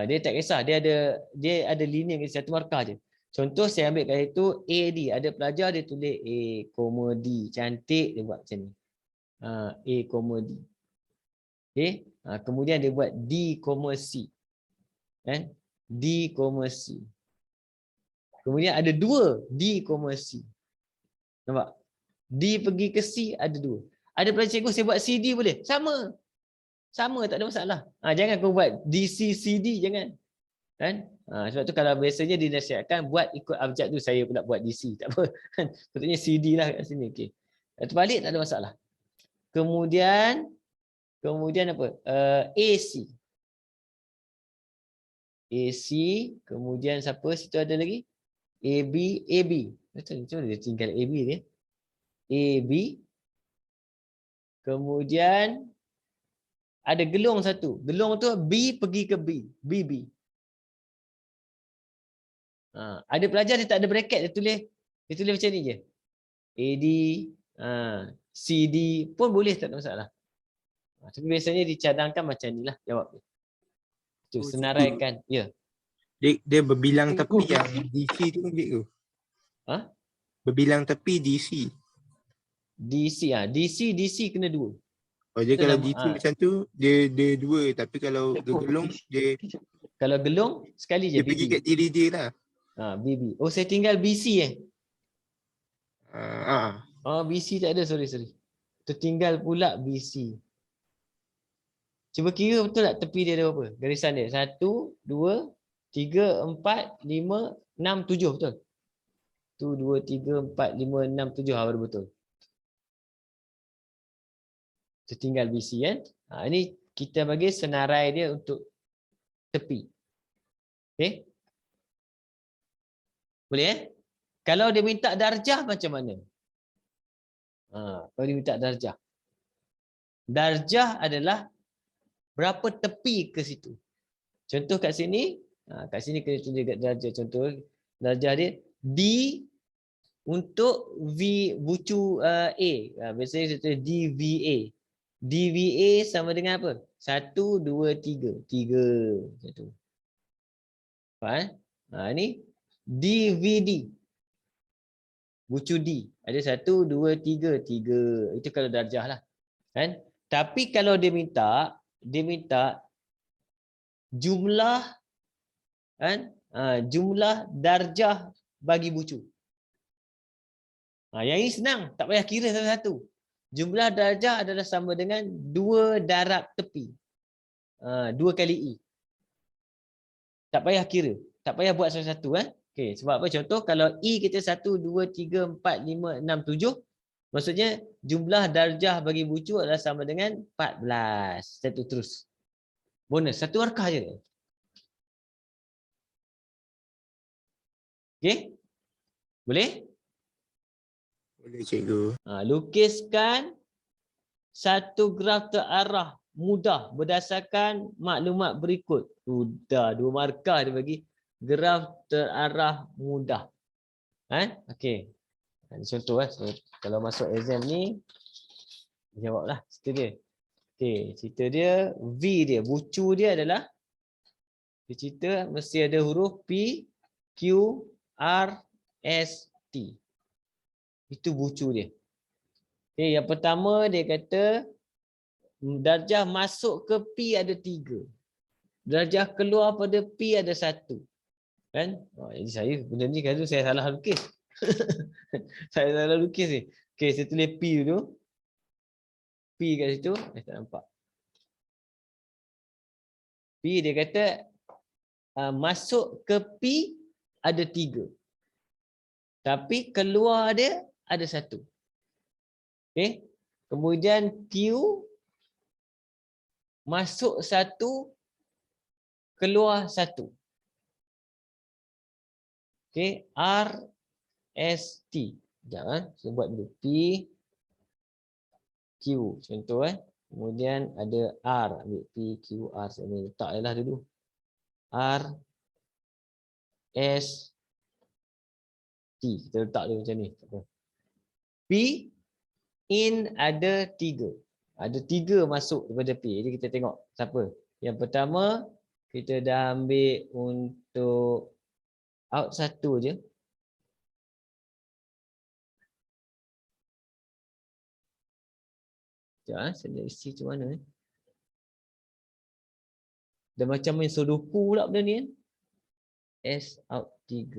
Dia tak kisah, dia ada linear satu markah je. Contoh saya ambil kali itu AD, ada pelajar dia tulis A, D. Cantik dia buat macam ni. A, D. Okey, kemudian dia buat D, C. Kan? D, C. Kemudian ada 2 D, C. Nampak? D pergi ke C ada 2. Ada pelajar cikgu saya buat CD boleh? Sama. Sama, tak ada masalah. Jangan kau buat DC, CD, jangan. Kan? Sebab tu kalau biasanya dinasihatkan buat ikut abjad tu, saya pula buat DC. Tak apa. Betulnya CD lah kat sini. Okey. Terbalik tak ada masalah. Kemudian apa? AC. AC. Kemudian siapa? Situ ada lagi? AB. Betul, dia tinggal AB dia. AB. Kemudian ada gelung satu. Gelung tu B pergi ke B. BB. Ada pelajar dia tak ada bracket, dia tulis macam ni je. AD, CD pun boleh, tak ada masalah. Tapi biasanya dicadangkan macam ni lah jawab dia. Tu senaraikan. Ya. Dia berbilang tepi yang DC tu kan cikgu. Berbilang tepi DC. DC kena 2. Oh, dia kalau DC macam tu dia 2, tapi kalau gelung dia kalau gelung sekali je dia pergi kat diri dia lah. BB. Oh, saya tinggal BC BC tak ada, sorry. Tertinggal pula BC. Cuba kira betul tak tepi dia ada berapa? Garisan dia. 1, 2, 3, 4, 5, 6, 7 betul? 1, 2, 3, 4, 5, 6, 7. Baru betul. Tertinggal BC kan. Ini kita bagi senarai dia untuk tepi. Okey. Boleh Kalau dia minta darjah macam mana? Kalau dia minta darjah. Darjah adalah berapa tepi ke situ. Contoh kat sini, kat sini kena tulis kat darjah. Contoh darjah dia D untuk V bucu A. Biasanya kita tulis DVA. DVA sama dengan apa? 1, 2, 3. 3. Satu. Faham? Ni DVD. Bucu D. Ada 1, 2, 3. 3. Itu kalau darjah lah. Kan? Tapi kalau dia minta jumlah, kan? Jumlah darjah bagi bucu. Yang ini senang. Tak payah kira satu-satu. Jumlah darjah adalah sama dengan 2 darab tepi. 2 kali E. Tak payah kira. Tak payah buat satu-satu. Okey, sebab apa? Contoh kalau E kita 1, 2, 3, 4, 5, 6, 7. Maksudnya jumlah darjah bagi bucu adalah sama dengan 14. Satu terus. Bonus. Satu markah je. Okey? Boleh? Boleh cikgu. Lukiskan satu graf terarah mudah berdasarkan maklumat berikut. Sudah, 2 markah dia bagi. Graf terarah mudah. Okey. Contoh so, kalau masuk exam ni jawablah cerita dia. Okey, cerita dia V dia, bucu dia adalah dia cerita mesti ada huruf P, Q, R, S, T. Itu bucu dia. Okey, yang pertama dia kata darjah masuk ke P ada 3. Darjah keluar pada P ada 1. Kan? Jadi saya benda ni kalau saya salah lukis. Saya salah lukis ni. Okey, saya tulis P dulu. P kat situ, tak nampak. P dia kata masuk ke P ada 3. Tapi keluar dia ada 1. Okey. Kemudian Q masuk 1, keluar 1. Okey, R, S, T. Sekejap saya buat dulu. P, Q. Contoh Kemudian ada R. Ambil P, Q, R. Saya letak je lah dulu. R, S, T. Kita letak dulu macam ni. P, in ada 3. Ada 3 masuk daripada P. Jadi kita tengok siapa. Yang pertama, kita dah ambil untuk out 1 je. Sekejap, saya nak isi macam mana Dah macam main sudoku pula benda ni S out 3.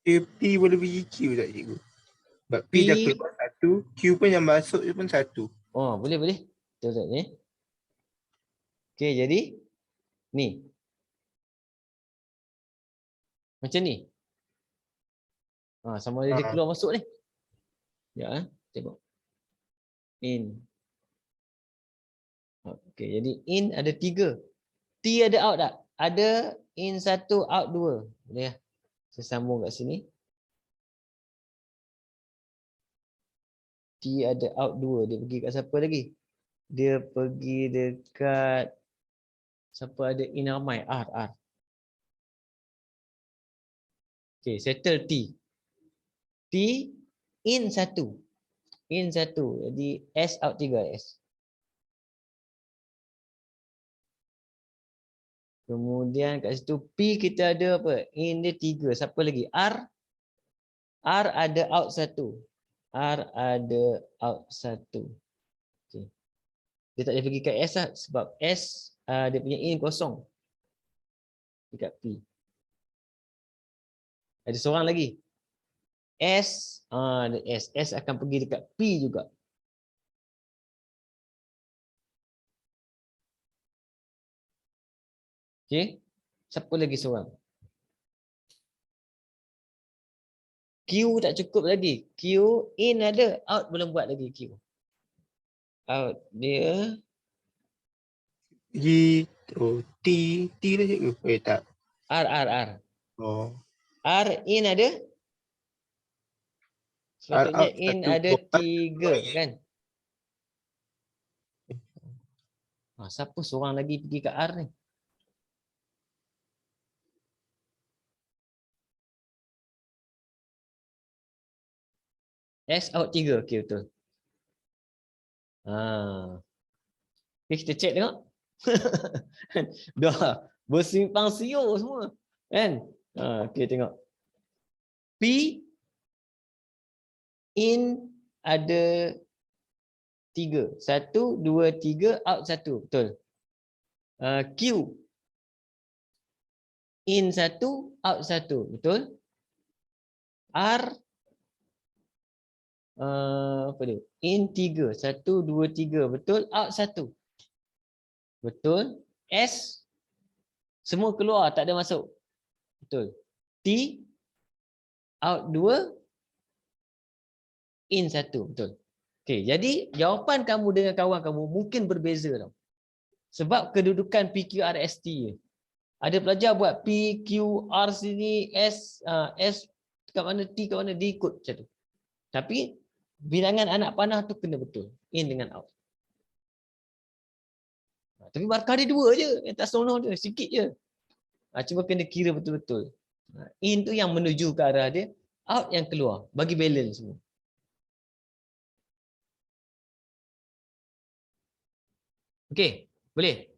P boleh bagi Q tak cikgu? Sebab P dah keluar 1, Q pun yang masuk je pun 1. Oh, boleh. Betul ni. Okey, jadi ni. Macam ni. Sama ada dia keluar masuk ni. Ya, tengok. In. Okey, jadi in ada 3. T ada out tak? Ada in 1, out 2. Boleh lah. Saya sambung kat sini. T ada out 2. Dia pergi kat siapa lagi? Dia pergi dekat siapa ada in ramai? R. Okey, settle T. T in 1. In 1. Jadi S out 3 S. Kemudian kat situ P kita ada apa? In dia 3. Siapa lagi? R. R ada out 1. R ada out 1. Okay. Dia tak boleh pergi kat S lah. Sebab S dia punya in kosong. Dekat P. Ada seorang lagi. S. S akan pergi dekat P juga. Okay. Siapa lagi seorang? Q tak cukup lagi. Q in ada, out belum buat lagi Q. Out dia T lah cikgu. Tak. R. Oh. R in ada. Sepatutnya out in 1, ada 3 kan. Siapa seorang lagi pergi ke R ni? S out 3. Okey, betul. Okay, kita check tengok. Dah bersimpang siur semua. Kan? Okey, tengok. P in ada 3. 1, 2, 3, out 1. Betul. Q in 1, out 1. Betul. R apa dia? In 3. 1, 2, 3. Betul. Out 1. Betul. S semua keluar, tak ada masuk. Betul. T out 2, in 1. Betul. Okey, jadi jawapan kamu dengan kawan kamu mungkin berbeza tau. Sebab kedudukan PQRST je. Ada pelajar buat PQR sini, S kat mana, T kat mana, dia ikut macam tu. Tapi bilangan anak panah tu kena betul. In dengan out. Tapi markah dia 2 je. Yang tak seronok dia. Sikit je. Cuma kena kira betul-betul. In tu yang menuju ke arah dia. Out yang keluar. Bagi balance semua. Okey. Boleh?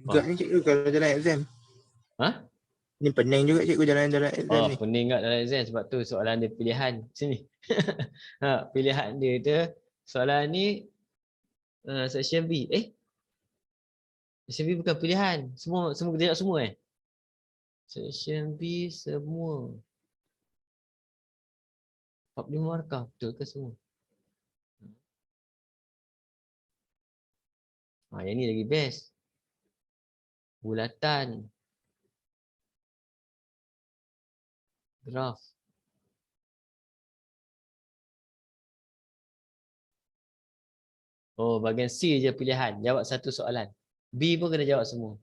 Juga ni cikgu kalau jalan exam. Ha? Ni pening juga cikgu jalan-jalan exam ni. Pening kat dalam exam sebab tu soalan dia pilihan. Sini. Pilihan dia tu. Soalan ni section B. Section B bukan pilihan. Semua kita jawab semua Section B semua. 45 markah. Betul ke semua? Yang ni lagi best. Bulatan. Graf. Bahagian C je pilihan. Jawab satu soalan. B pun kena jawab semua.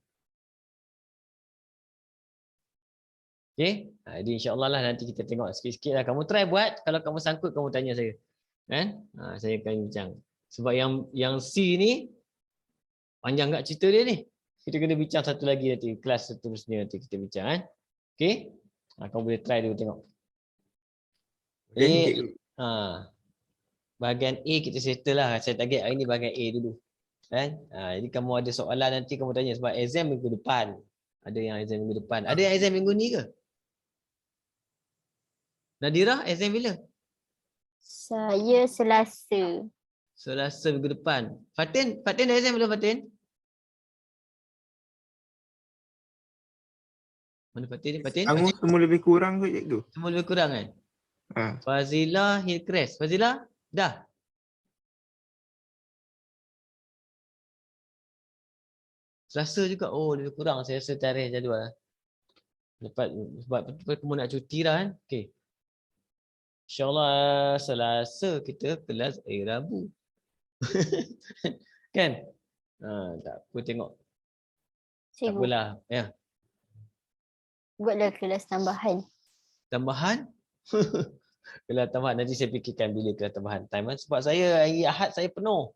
Okay? Jadi insyaAllah lah nanti kita tengok sikit-sikit lah. Kamu try buat. Kalau kamu sangkut, kamu tanya saya. Kan? Saya akan bincang. Sebab yang C ni, panjang kat cerita dia ni. Kita kena bincang satu lagi nanti. Kelas seterusnya nanti kita bincang. Kan? Okay? Kamu boleh try dulu tengok. Bahagian A kita settle lah. Saya target hari ni bahagian A dulu. Kan? Jadi kamu ada soalan nanti kamu tanya. Sebab exam minggu depan. Ada yang exam minggu depan. Ada yang exam minggu ni ke? Nadira, exam bila? Saya Selasa. Selasa minggu depan. Fatin dah exam belum Fatin? Mana Fatin ni? Fatin? Anggur semua lebih kurang kot cikgu. Semua lebih kurang kan? Fazila Hillcrest. Fazila? Dah? Selasa juga. Lebih kurang saya rasa tarikh jadual. Sebab kamu nak cuti dah kan? Okey. InsyaAllah Selasa kita kelas Rabu. Kan? Tak apa tengok. Tak Cikgu, apalah. Ya. buatlah kelas tambahan. Tambahan? Kelas tambahan. Nanti saya fikirkan bila kelas tambahan. Time, sebab saya hari Ahad saya penuh.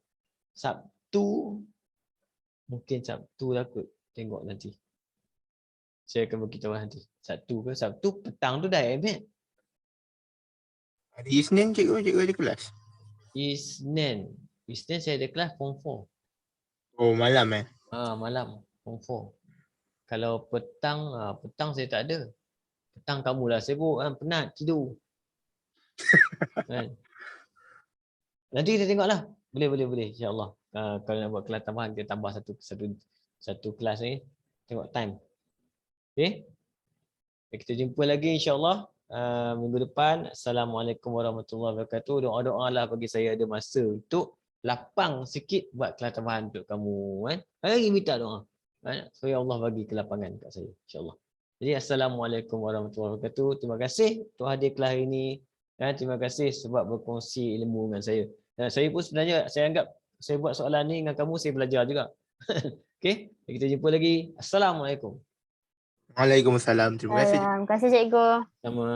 Sabtu. Mungkin Sabtu lah kot. Tengok nanti. Saya akan beritahu nanti. Sabtu ke? Sabtu petang tu dah MAT. Hari Isnin cikgu ada kelas. Isnin saya ada kelas form 4. Malam Malam form 4. Kalau petang saya tak ada. Petang kamulah sibuk kan, penat tidur. Kan? Nanti kita tengoklah. Boleh insya-Allah. Kalau nak buat kelas tambahan kita tambah satu kelas ni. Tengok time. Okey? Kita jumpa lagi insya-Allah minggu depan. Assalamualaikum warahmatullahi wabarakatuh. Doa-doalah bagi saya ada masa untuk lapang sikit buat kelas tambahan untuk kamu kan. Lagi minta doa. Supaya Allah bagi kelapangan kat saya insya-Allah. Jadi assalamualaikum warahmatullahi wabarakatuh. Terima kasih untuk hadir kelas hari ini dan terima kasih sebab berkongsi ilmu dengan saya. Dan saya pun sebenarnya saya anggap saya buat soalan ni dengan kamu saya belajar juga. Okey, kita jumpa lagi. Assalamualaikum. Waalaikumsalam. Terima kasih. Terima kasih cikgu. Sama.